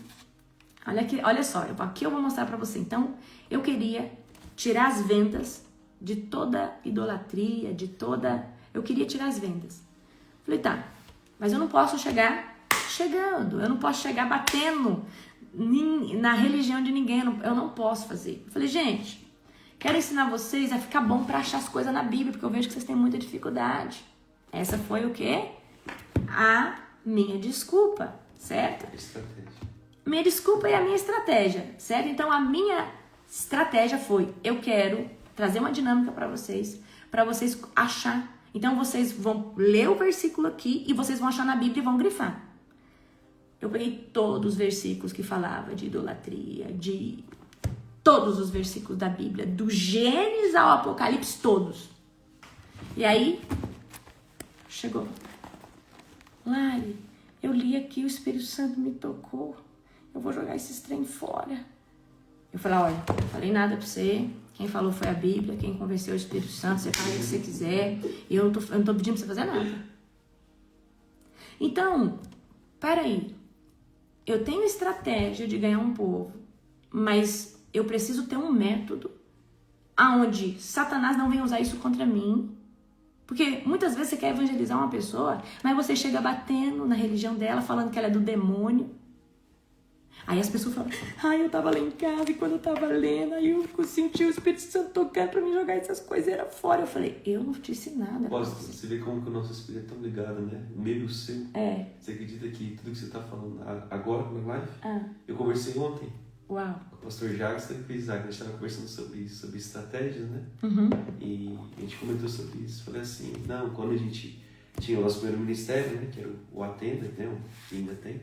Olha só, aqui eu vou mostrar para você. Então, eu queria tirar as vendas de toda idolatria, eu queria tirar as vendas. Falei, tá, mas eu não posso chegar chegando, eu não posso chegar batendo na religião de ninguém, eu não posso fazer. Eu falei, gente, quero ensinar vocês a ficar bom para achar as coisas na Bíblia, porque eu vejo que vocês têm muita dificuldade. Essa foi o quê? A minha desculpa, certo? Minha desculpa e a minha estratégia, certo? Então, a minha estratégia foi, eu quero trazer uma dinâmica para vocês achar. Então, vocês vão ler o versículo aqui e vocês vão achar na Bíblia e vão grifar. Eu peguei todos os versículos que falavam de idolatria, de todos os versículos da Bíblia, do Gênesis ao Apocalipse, todos. E aí, chegou. Lari, eu li aqui, o Espírito Santo me tocou. Eu vou jogar esses trem fora. Eu falei, olha, não falei nada pra você. Quem falou foi a Bíblia, quem convenceu o Espírito Santo, você faz o que você quiser. E eu não tô pedindo pra você fazer nada. Então, peraí. Eu tenho estratégia de ganhar um povo, mas eu preciso ter um método aonde Satanás não vem usar isso contra mim. Porque muitas vezes você quer evangelizar uma pessoa, mas você chega batendo na religião dela, falando que ela é do demônio. Aí as pessoas falam, eu tava lá em casa e quando eu tava lendo, aí eu senti o Espírito Santo tocando pra me jogar essas coisas fora. Eu falei, eu não disse nada. Você vê como que o nosso espírito é tão ligado, né? O meu e o seu. Você acredita que tudo que você tá falando agora na live? Eu conversei ontem. Uau. O pastor Jackson e o Isaac, a gente estava conversando sobre estratégias, né? E a gente comentou sobre isso. Falei assim, quando a gente tinha o nosso primeiro ministério, né? Que era o Atenda, né? Que ainda tem.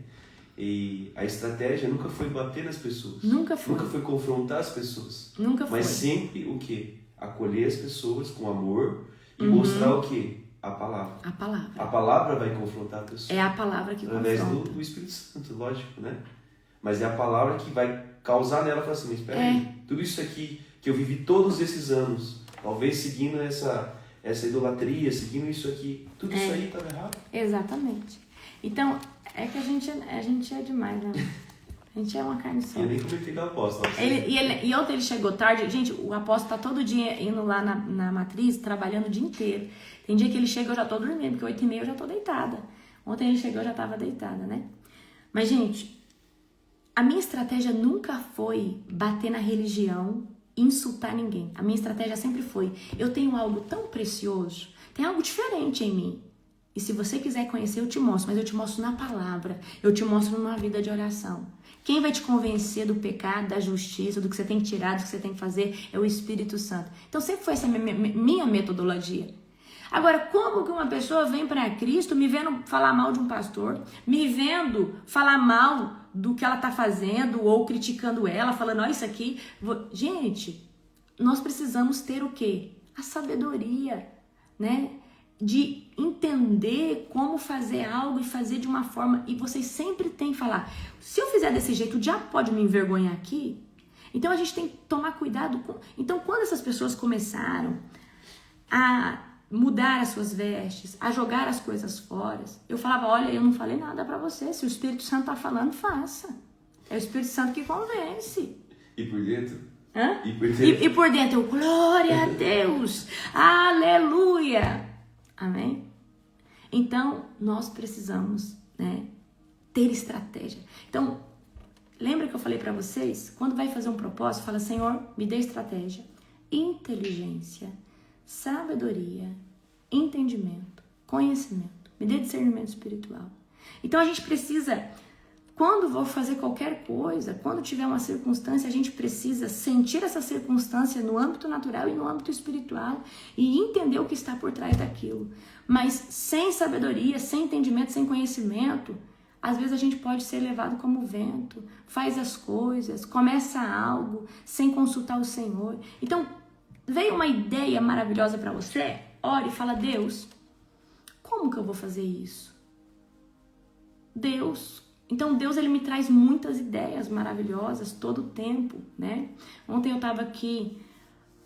E a estratégia nunca foi bater nas pessoas. Nunca foi confrontar as pessoas. Nunca foi. Mas sempre o quê? Acolher as pessoas com amor e mostrar o quê? A palavra. A palavra. A palavra vai confrontar a pessoa. É a palavra que através confronta. do Espírito Santo, lógico, né? Mas é a palavra que vai causar nela, falar assim, mas espera aí, tudo isso aqui que eu vivi todos esses anos, talvez seguindo essa idolatria, seguindo isso aqui, tudo isso aí estava errado. Exatamente. Então, é que a gente é demais, né? A gente é uma carne só. Eu nem comentei com o apóstolo. E ontem ele chegou tarde. Gente, o apóstolo tá todo dia indo lá na matriz, trabalhando o dia inteiro. Tem dia que ele chega, eu já tô dormindo, porque 8h30 eu já tô deitada. Ontem ele chegou, eu já tava deitada, né? Mas, gente, a minha estratégia nunca foi bater na religião, insultar ninguém. A minha estratégia sempre foi, eu tenho algo tão precioso, tem algo diferente em mim. E se você quiser conhecer, eu te mostro, mas eu te mostro na palavra, eu te mostro numa vida de oração. Quem vai te convencer do pecado, da justiça, do que você tem que tirar, do que você tem que fazer, é o Espírito Santo. Então sempre foi essa minha metodologia. Agora, como que uma pessoa vem para Cristo me vendo falar mal de um pastor, me vendo falar mal do que ela tá fazendo, ou criticando ela, falando, isso aqui... Gente, nós precisamos ter o quê? A sabedoria, né? De entender como fazer algo e fazer de uma forma... E vocês sempre têm que falar, se eu fizer desse jeito, o diabo pode me envergonhar aqui? Então, a gente tem que tomar cuidado com... Então, quando essas pessoas começaram a mudar as suas vestes, a jogar as coisas fora, eu falava, olha, eu não falei nada pra você, se o Espírito Santo tá falando, faça. É o Espírito Santo que convence. E por dentro? Hã? E por dentro? E por dentro, eu, glória a Deus, aleluia, amém? Então, nós precisamos, né, ter estratégia. Então, lembra que eu falei pra vocês? Quando vai fazer um propósito, fala, Senhor, me dê estratégia, inteligência, sabedoria, entendimento, conhecimento, me dê discernimento espiritual. Então a gente precisa, quando vou fazer qualquer coisa, quando tiver uma circunstância, a gente precisa sentir essa circunstância no âmbito natural e no âmbito espiritual e entender o que está por trás daquilo. Mas sem sabedoria, sem entendimento, sem conhecimento, às vezes a gente pode ser levado como vento, faz as coisas, começa algo sem consultar o Senhor. Então, veio uma ideia maravilhosa para você? Ore e fala, Deus, como que eu vou fazer isso? Deus. Então, Deus, ele me traz muitas ideias maravilhosas todo o tempo, né? Ontem eu estava aqui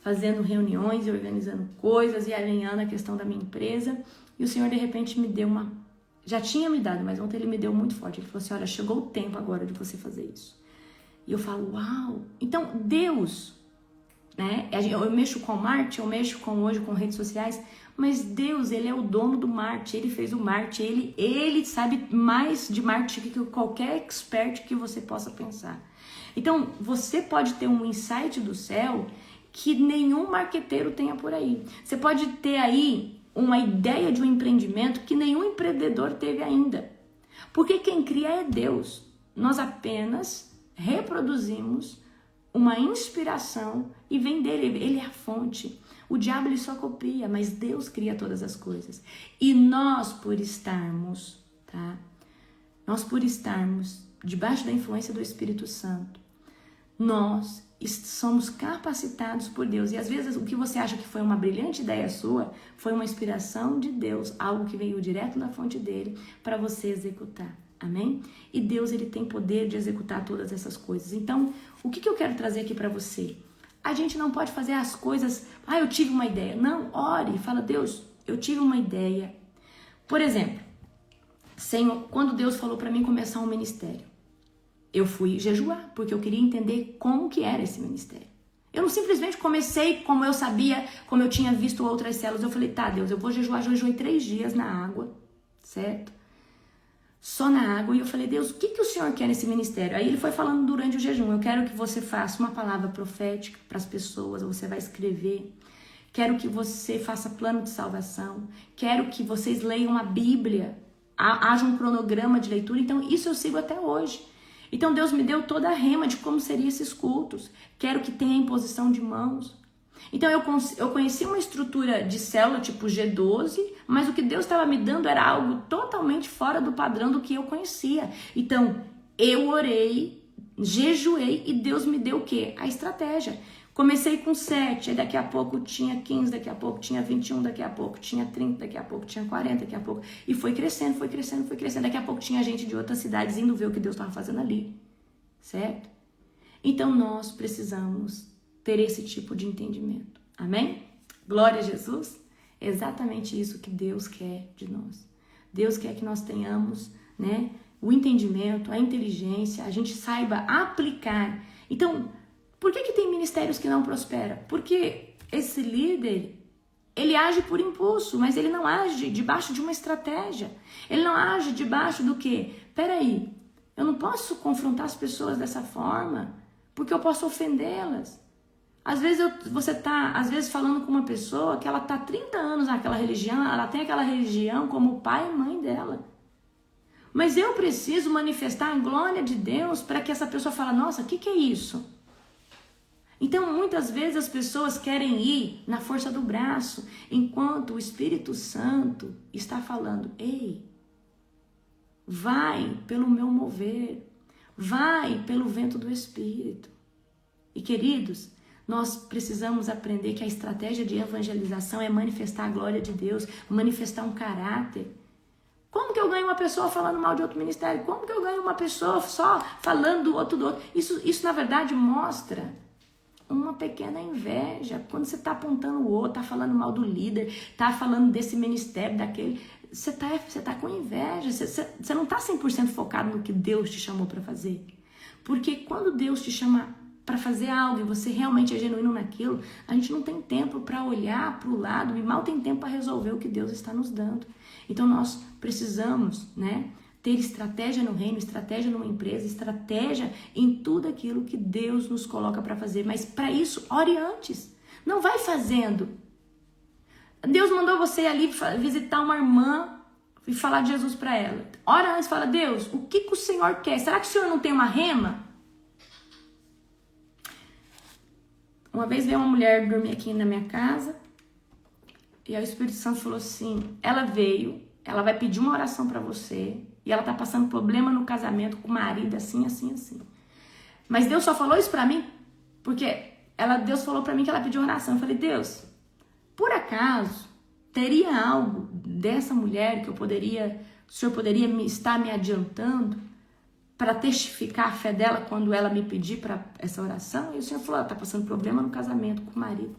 fazendo reuniões e organizando coisas e alinhando a questão da minha empresa e o Senhor, de repente, me deu uma... Já tinha me dado, mas ontem ele me deu muito forte. Ele falou assim, olha, chegou o tempo agora de você fazer isso. E eu falo, uau! Então, Deus... Né? Eu mexo com marketing, eu mexo hoje com redes sociais, mas Deus, ele é o dono do marketing, ele fez o marketing, ele sabe mais de marketing que qualquer expert que você possa pensar. Então, você pode ter um insight do céu que nenhum marqueteiro tenha por aí. Você pode ter aí uma ideia de um empreendimento que nenhum empreendedor teve ainda. Porque quem cria é Deus. Nós apenas reproduzimos uma inspiração e vem dele, ele é a fonte. O diabo ele só copia, mas Deus cria todas as coisas. E nós por estarmos, tá? Nós por estarmos debaixo da influência do Espírito Santo, nós somos capacitados por Deus. E às vezes o que você acha que foi uma brilhante ideia sua, foi uma inspiração de Deus, algo que veio direto da fonte dele para você executar. Amém? E Deus, ele tem poder de executar todas essas coisas. Então, o que eu quero trazer aqui para você? A gente não pode fazer as coisas... eu tive uma ideia. Não, ore, fala, Deus, eu tive uma ideia. Por exemplo, Senhor, quando Deus falou para mim começar um ministério, eu fui jejuar, porque eu queria entender como que era esse ministério. Eu não simplesmente comecei como eu sabia, como eu tinha visto outras células. Eu falei, tá, Deus, eu vou jejuar. Jejuei 3 dias na água, certo? só na água. E eu falei, Deus, o que o Senhor quer nesse ministério? Aí ele foi falando durante o jejum, eu quero que você faça uma palavra profética para as pessoas, você vai escrever. Quero que você faça plano de salvação. Quero que vocês leiam a Bíblia. Haja um cronograma de leitura. Então, isso eu sigo até hoje. Então, Deus me deu toda a rema de como seriam esses cultos. Quero que tenha imposição de mãos. Então, eu conheci uma estrutura de célula tipo G12, mas o que Deus estava me dando era algo totalmente fora do padrão do que eu conhecia. Então, eu orei, jejuei e Deus me deu o quê? A estratégia. Comecei com 7, aí daqui a pouco tinha 15, daqui a pouco tinha 21, daqui a pouco tinha 30, daqui a pouco tinha 40, daqui a pouco... E foi crescendo, foi crescendo, foi crescendo. Daqui a pouco tinha gente de outras cidades indo ver o que Deus estava fazendo ali, certo? Então nós precisamos ter esse tipo de entendimento, amém? Glória a Jesus, é exatamente isso que Deus quer de nós. Deus quer que nós tenhamos, né, o entendimento, a inteligência, a gente saiba aplicar. Então, por que tem ministérios que não prosperam? Porque esse líder, ele age por impulso, mas ele não age debaixo de uma estratégia. Ele não age debaixo do quê? Peraí, eu não posso confrontar as pessoas dessa forma, porque eu posso ofendê-las. Às vezes você está falando com uma pessoa que ela está há 30 anos naquela religião, ela tem aquela religião como pai e mãe dela. Mas eu preciso manifestar a glória de Deus para que essa pessoa fale, nossa, o que é isso? Então, muitas vezes as pessoas querem ir na força do braço, enquanto o Espírito Santo está falando, ei, vai pelo meu mover, vai pelo vento do Espírito. E queridos, nós precisamos aprender que a estratégia de evangelização é manifestar a glória de Deus, manifestar um caráter. Como que eu ganho uma pessoa falando mal de outro ministério? Como que eu ganho uma pessoa só falando do outro? Isso na verdade mostra uma pequena inveja. Quando você está apontando o outro, está falando mal do líder, está falando desse ministério, daquele, você tá com inveja, você não está 100% focado no que Deus te chamou para fazer. Porque quando Deus te chama para fazer algo e você realmente é genuíno naquilo, a gente não tem tempo para olhar para o lado e mal tem tempo para resolver o que Deus está nos dando. Então nós precisamos, né, ter estratégia no reino, estratégia numa empresa, estratégia em tudo aquilo que Deus nos coloca para fazer. Mas para isso, ore antes. Não vai fazendo. Deus mandou você ali visitar uma irmã e falar de Jesus para ela. Ora antes, fala, Deus, o que o Senhor quer? Será que o Senhor não tem uma rema? Uma vez veio uma mulher dormir aqui na minha casa e aí o Espírito Santo falou assim, ela veio, ela vai pedir uma oração para você e ela tá passando problema no casamento com o marido, assim, assim, assim. Mas Deus só falou isso para mim porque Deus falou para mim que ela pediu oração. Eu falei, Deus, por acaso teria algo dessa mulher que o Senhor poderia estar me adiantando para testificar a fé dela quando ela me pedir para essa oração? E o Senhor falou, ela tá passando problema no casamento com o marido,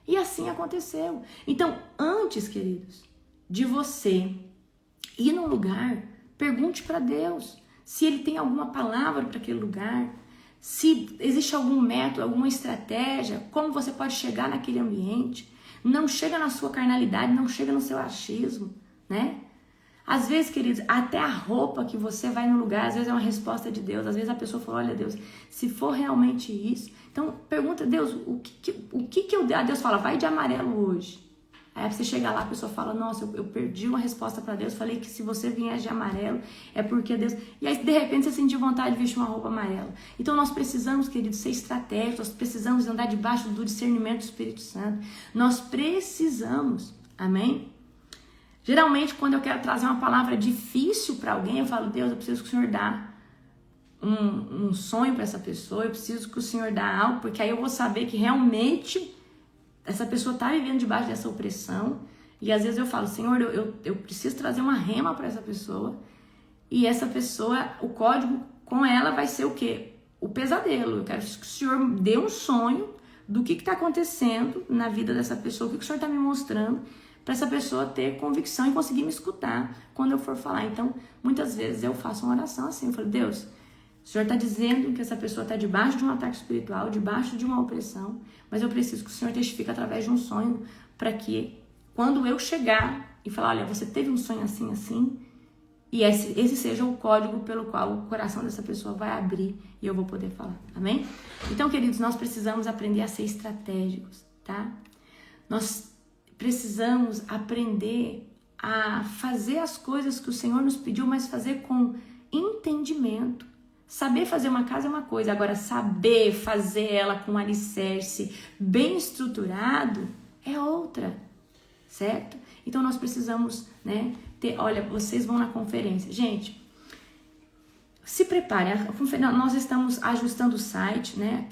E assim aconteceu. Então, antes, queridos, de você ir num lugar, pergunte para Deus se Ele tem alguma palavra para aquele lugar, se existe algum método, alguma estratégia, como você pode chegar naquele ambiente. Não chega na sua carnalidade, não chega no seu achismo, né? Às vezes, queridos, até a roupa que você vai no lugar, às vezes é uma resposta de Deus. Às vezes a pessoa fala, olha Deus, se for realmente isso, então pergunta, Deus, o que eu... Deus fala, vai de amarelo hoje. Aí você chega lá, a pessoa fala, nossa, eu perdi uma resposta para Deus, falei que se você vier de amarelo, é porque Deus... E aí, de repente, você sentiu vontade de vestir uma roupa amarela. Então, nós precisamos, queridos, ser estratégicos, nós precisamos andar debaixo do discernimento do Espírito Santo. Nós precisamos, amém? Geralmente, quando eu quero trazer uma palavra difícil para alguém, eu falo, Deus, eu preciso que o Senhor dá um sonho para essa pessoa, eu preciso que o Senhor dá algo, porque aí eu vou saber que realmente essa pessoa está vivendo debaixo dessa opressão. E às vezes eu falo, Senhor, eu preciso trazer uma rema para essa pessoa. E essa pessoa, o código com ela vai ser o quê? O pesadelo. Eu quero que o Senhor dê um sonho do que está acontecendo na vida dessa pessoa, o que o Senhor está me mostrando, para essa pessoa ter convicção e conseguir me escutar quando eu for falar. Então, muitas vezes eu faço uma oração assim, eu falo, Deus, o Senhor está dizendo que essa pessoa está debaixo de um ataque espiritual, debaixo de uma opressão, mas eu preciso que o Senhor testifique através de um sonho, para que quando eu chegar e falar, olha, você teve um sonho assim, assim, E esse seja o código pelo qual o coração dessa pessoa vai abrir e eu vou poder falar, amém? Então, queridos, nós precisamos aprender a ser estratégicos, tá? Nós precisamos aprender a fazer as coisas que o Senhor nos pediu, mas fazer com entendimento. Saber fazer uma casa é uma coisa, agora saber fazer ela com um alicerce bem estruturado é outra, certo? Então nós precisamos, né, olha, vocês vão na conferência. Gente, se preparem, nós estamos ajustando o site, né?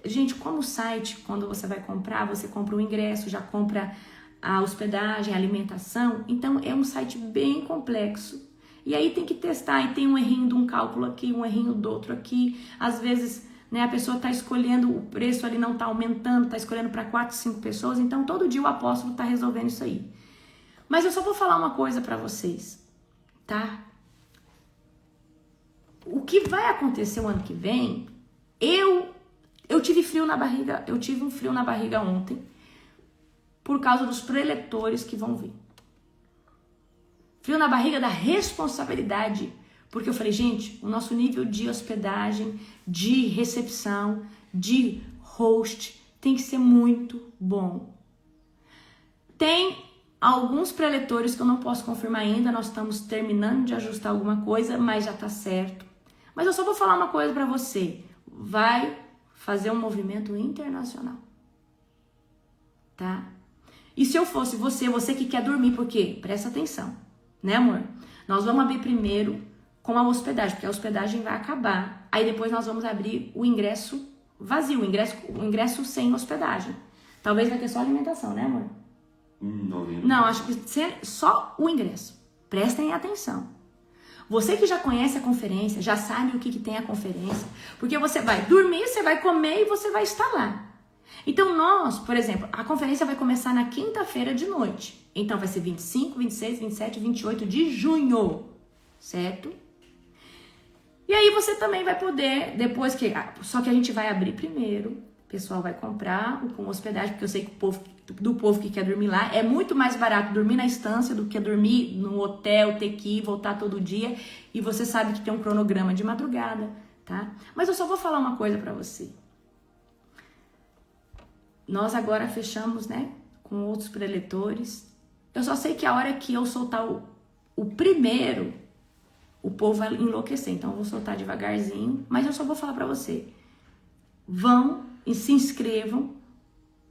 Gente, como o site, quando você vai comprar, você compra o ingresso, já compra a hospedagem, a alimentação. Então é um site bem complexo. E aí tem que testar, e tem um errinho de um cálculo aqui, um errinho do outro aqui. Às vezes, né, a pessoa está escolhendo, o preço ali não está aumentando, está escolhendo para 4, 5 pessoas. Então todo dia o apóstolo está resolvendo isso aí. Mas eu só vou falar uma coisa para vocês, tá? O que vai acontecer o ano que vem, eu tive frio na barriga, eu tive um frio na barriga ontem, por causa dos preletores que vão vir. Frio na barriga da responsabilidade, porque eu falei, gente, o nosso nível de hospedagem, de recepção, de host, tem que ser muito bom. Tem alguns preletores que eu não posso confirmar ainda, nós estamos terminando de ajustar alguma coisa, mas já tá certo. Mas eu só vou falar uma coisa para você, vai fazer um movimento internacional, tá? E se eu fosse você que quer dormir, por quê? Presta atenção, né, amor? Nós vamos abrir primeiro com a hospedagem, porque a hospedagem vai acabar. Aí depois nós vamos abrir o ingresso vazio, o ingresso sem hospedagem. Talvez vai ter só alimentação, né, amor? Não, acho que só o ingresso. Prestem atenção. Você que já conhece a conferência, já sabe o que tem a conferência, porque você vai dormir, você vai comer e você vai estar lá. Então nós, por exemplo, a conferência vai começar na quinta-feira de noite. Então vai ser 25, 26, 27, 28 de junho, certo? E aí você também vai poder, depois que... Só que a gente vai abrir primeiro, o pessoal vai comprar com hospedagem, porque eu sei que do povo que quer dormir lá, é muito mais barato dormir na estância do que dormir no hotel, ter que ir, voltar todo dia. E você sabe que tem um cronograma de madrugada, tá? Mas eu só vou falar uma coisa pra você. Nós agora fechamos, né, com outros preletores. Eu só sei que a hora que eu soltar o primeiro, o povo vai enlouquecer. Então eu vou soltar devagarzinho, mas eu só vou falar pra você. Vão e se inscrevam.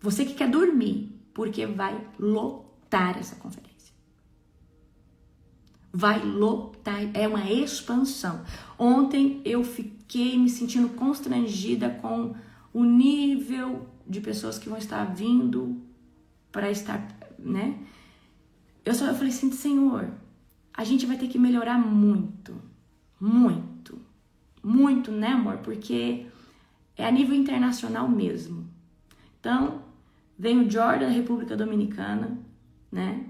Você que quer dormir, porque vai lotar essa conferência. Vai lotar, é uma expansão. Ontem eu fiquei me sentindo constrangida com o nível de pessoas que vão estar vindo para estar, né? Eu falei assim, Senhor, a gente vai ter que melhorar muito, muito, muito, né, amor? Porque é a nível internacional mesmo. Então, vem o Jordan da República Dominicana, né?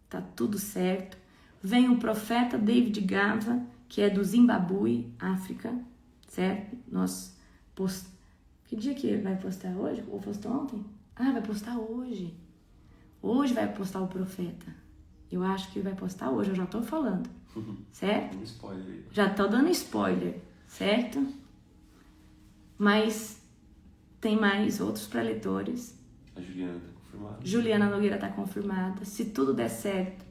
Tá tudo certo. Vem o profeta David Gava, que é do Zimbábue, África, certo? Que dia que vai postar hoje? Ou postou ontem? Ah, vai postar hoje. Hoje vai postar o profeta. Eu acho que vai postar hoje, eu já tô falando. Certo? Um spoiler aí. Já tô dando spoiler, certo? Mas tem mais outros preletores. A Juliana tá confirmada. Juliana Nogueira tá confirmada. Se tudo der certo,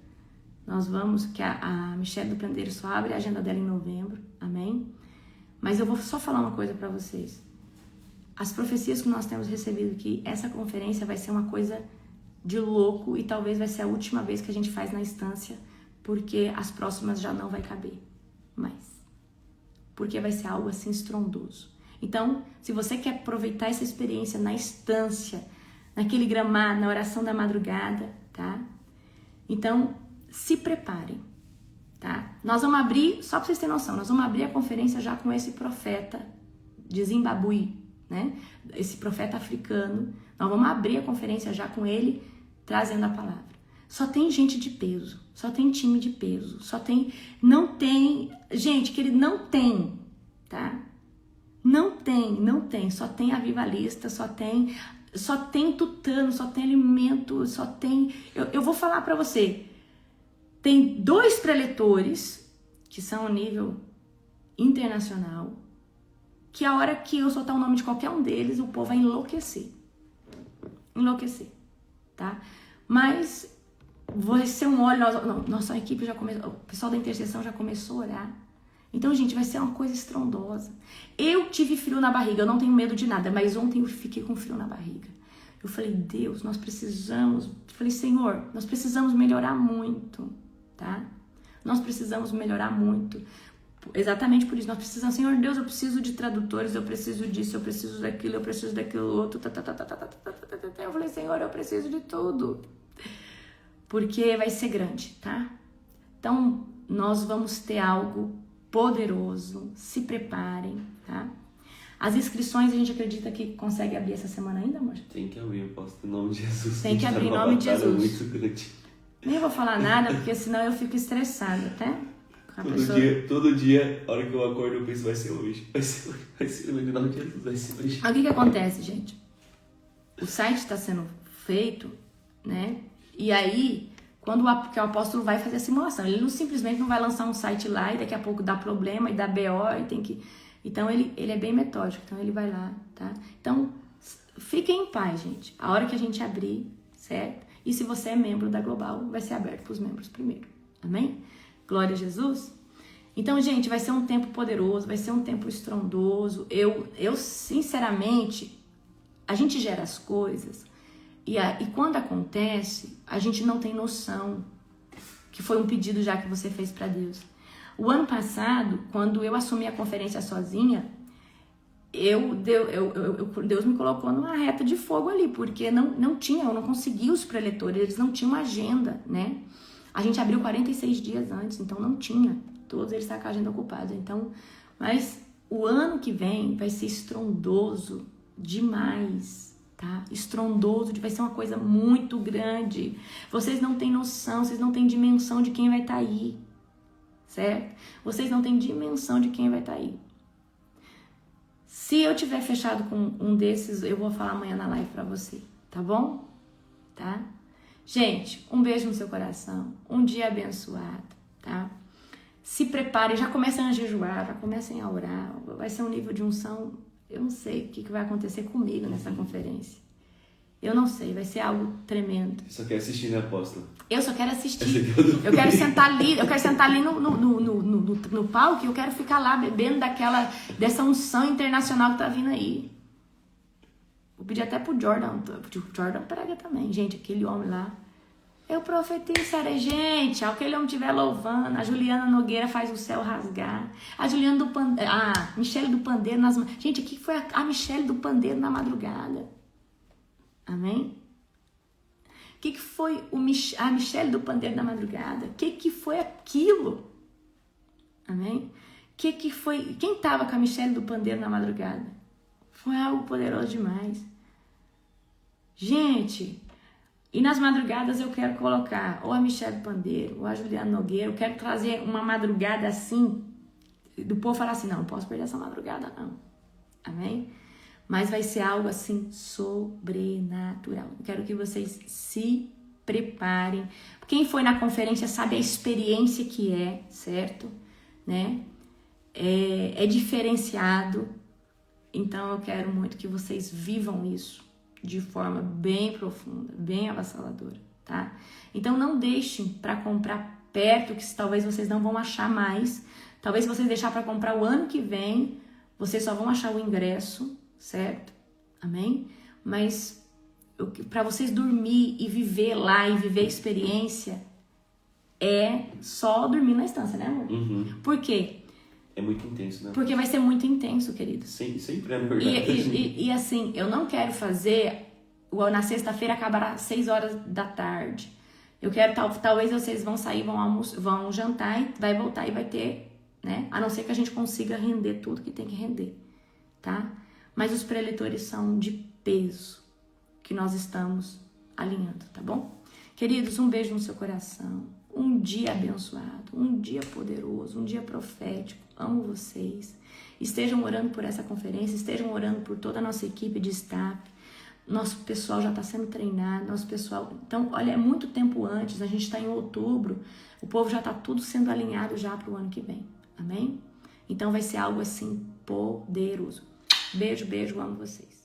nós vamos, que a Michelle do Prendeiro só abre a agenda dela em novembro. Amém? Mas eu vou só falar uma coisa pra vocês. As profecias que nós temos recebido aqui, essa conferência vai ser uma coisa de louco e talvez vai ser a última vez que a gente faz na instância, porque as próximas já não vai caber mais. Porque vai ser algo assim estrondoso. Então, se você quer aproveitar essa experiência na instância, naquele gramado, na oração da madrugada, tá? Então, se preparem, tá? Nós vamos abrir, só para vocês terem noção, nós vamos abrir a conferência já com esse profeta de Zimbábue, né? Esse profeta africano. Nós vamos abrir a conferência já com ele, trazendo a palavra. Só tem gente de peso, só tem time de peso, não tem, gente, que ele não tem, tá? Não tem, só tem avivalista, só tem tutano, só tem alimento, só tem... Eu vou falar pra você, tem 2 preletores que são a nível internacional, que a hora que eu soltar o nome de qualquer um deles, o povo vai enlouquecer. Enlouquecer, tá? Mas vai ser um óleo, nossa equipe já começou, o pessoal da intercessão já começou a orar. Então, gente, vai ser uma coisa estrondosa. Eu tive frio na barriga, eu não tenho medo de nada, mas ontem eu fiquei com frio na barriga. Eu falei, Deus, nós precisamos, Senhor, nós precisamos melhorar muito, tá? Nós precisamos melhorar muito. Exatamente por isso, nós precisamos, Senhor Deus, eu preciso de tradutores, eu preciso disso, eu preciso daquilo outro, Eu falei, Senhor, eu preciso de tudo. Porque vai ser grande, tá? Então, nós vamos ter algo poderoso, se preparem, tá? As inscrições a gente acredita que consegue abrir essa semana ainda, amor? Tem que abrir, eu posso, em nome de Jesus. Tem que abrir em nome de Jesus. Muito grande. Nem vou falar nada, porque senão eu fico estressada, tá? Todo dia, a hora que eu acordo, eu penso, vai ser hoje. Vai ser hoje, em nome de Jesus, vai ser hoje. O que acontece, gente? O site está sendo feito, né? E aí, quando o apóstolo vai fazer a simulação, ele não simplesmente não vai lançar um site lá e daqui a pouco dá problema e dá BO e tem que... Então, ele é bem metódico, então ele vai lá, tá? Então, fiquem em paz, gente. A hora que a gente abrir, certo? E se você é membro da Global, vai ser aberto para os membros primeiro, amém? Glória a Jesus. Então, gente, vai ser um tempo poderoso, vai ser um tempo estrondoso. Eu sinceramente, a gente gera as coisas e quando acontece, a gente não tem noção que foi um pedido já que você fez para Deus. O ano passado, quando eu assumi a conferência sozinha, Deus me colocou numa reta de fogo ali, porque eu não conseguia os preletores, eles não tinham agenda, né? A gente abriu 46 dias antes, então não tinha. Todos eles estavam com a agenda ocupada. Então, mas o ano que vem vai ser estrondoso demais, tá? Estrondoso, vai ser uma coisa muito grande. Vocês não têm noção, vocês não têm dimensão de quem vai estar aí, certo? Vocês não têm dimensão de quem vai estar aí. Se eu tiver fechado com um desses, eu vou falar amanhã na live pra você, tá bom? Tá? Gente, um beijo no seu coração, um dia abençoado, tá? Se preparem, já comecem a jejuar, já comecem a orar, vai ser um nível de unção, eu não sei o que vai acontecer comigo nessa conferência. Eu não sei, vai ser algo tremendo. Você só quer assistir, né, apóstolo? Eu só quero assistir. Eu quero sentar ali, no palco e eu quero ficar lá bebendo dessa unção internacional que tá vindo aí. Vou pedir até pro Jordan. O Jordan prega também. Gente, aquele homem lá. Eu profetizarei, gente. Aquele homem estiver louvando. A Juliana Nogueira faz o céu rasgar. A Michele do Pandeiro nas... Gente, o que foi a Michele do Pandeiro na madrugada? Amém? O que foi a Michele do Pandeiro na madrugada? O que foi aquilo? Amém? Que foi... Quem estava com a Michele do Pandeiro na madrugada? Foi algo poderoso demais. Gente, e nas madrugadas eu quero colocar ou a Michele do Pandeiro, ou a Juliana Nogueira. Eu quero trazer uma madrugada assim, do povo falar assim, não posso perder essa madrugada não. Amém? Mas vai ser algo assim sobrenatural. Eu quero que vocês se preparem. Quem foi na conferência sabe a experiência que é, certo? Né? É diferenciado. Então eu quero muito que vocês vivam isso de forma bem profunda, bem avassaladora, tá? Então não deixem para comprar perto, que talvez vocês não vão achar mais. Talvez se vocês deixar para comprar o ano que vem, vocês só vão achar o ingresso, certo? Amém? Mas para vocês dormir e viver lá e viver a experiência, é só dormir na estância, né, amor? Uhum. Por quê? É muito intenso, né? Porque vai ser muito intenso, querido. Sempre é, na verdade. E assim, eu não quero fazer... Na sexta-feira acabar às 6 horas da tarde. Eu quero... Talvez vocês vão sair, vão jantar, e vai voltar e vai ter... né? A não ser que a gente consiga render tudo que tem que render, tá? Mas os preletores são de peso que nós estamos alinhando, tá bom? Queridos, um beijo no seu coração. Um dia abençoado, um dia poderoso, um dia profético. Amo vocês. Estejam orando por essa conferência, estejam orando por toda a nossa equipe de staff. Nosso pessoal já está sendo treinado, nosso pessoal... Então, olha, é muito tempo antes, a gente está em outubro, o povo já está tudo sendo alinhado já para o ano que vem. Amém? Então vai ser algo assim poderoso. Beijo, beijo, amo vocês.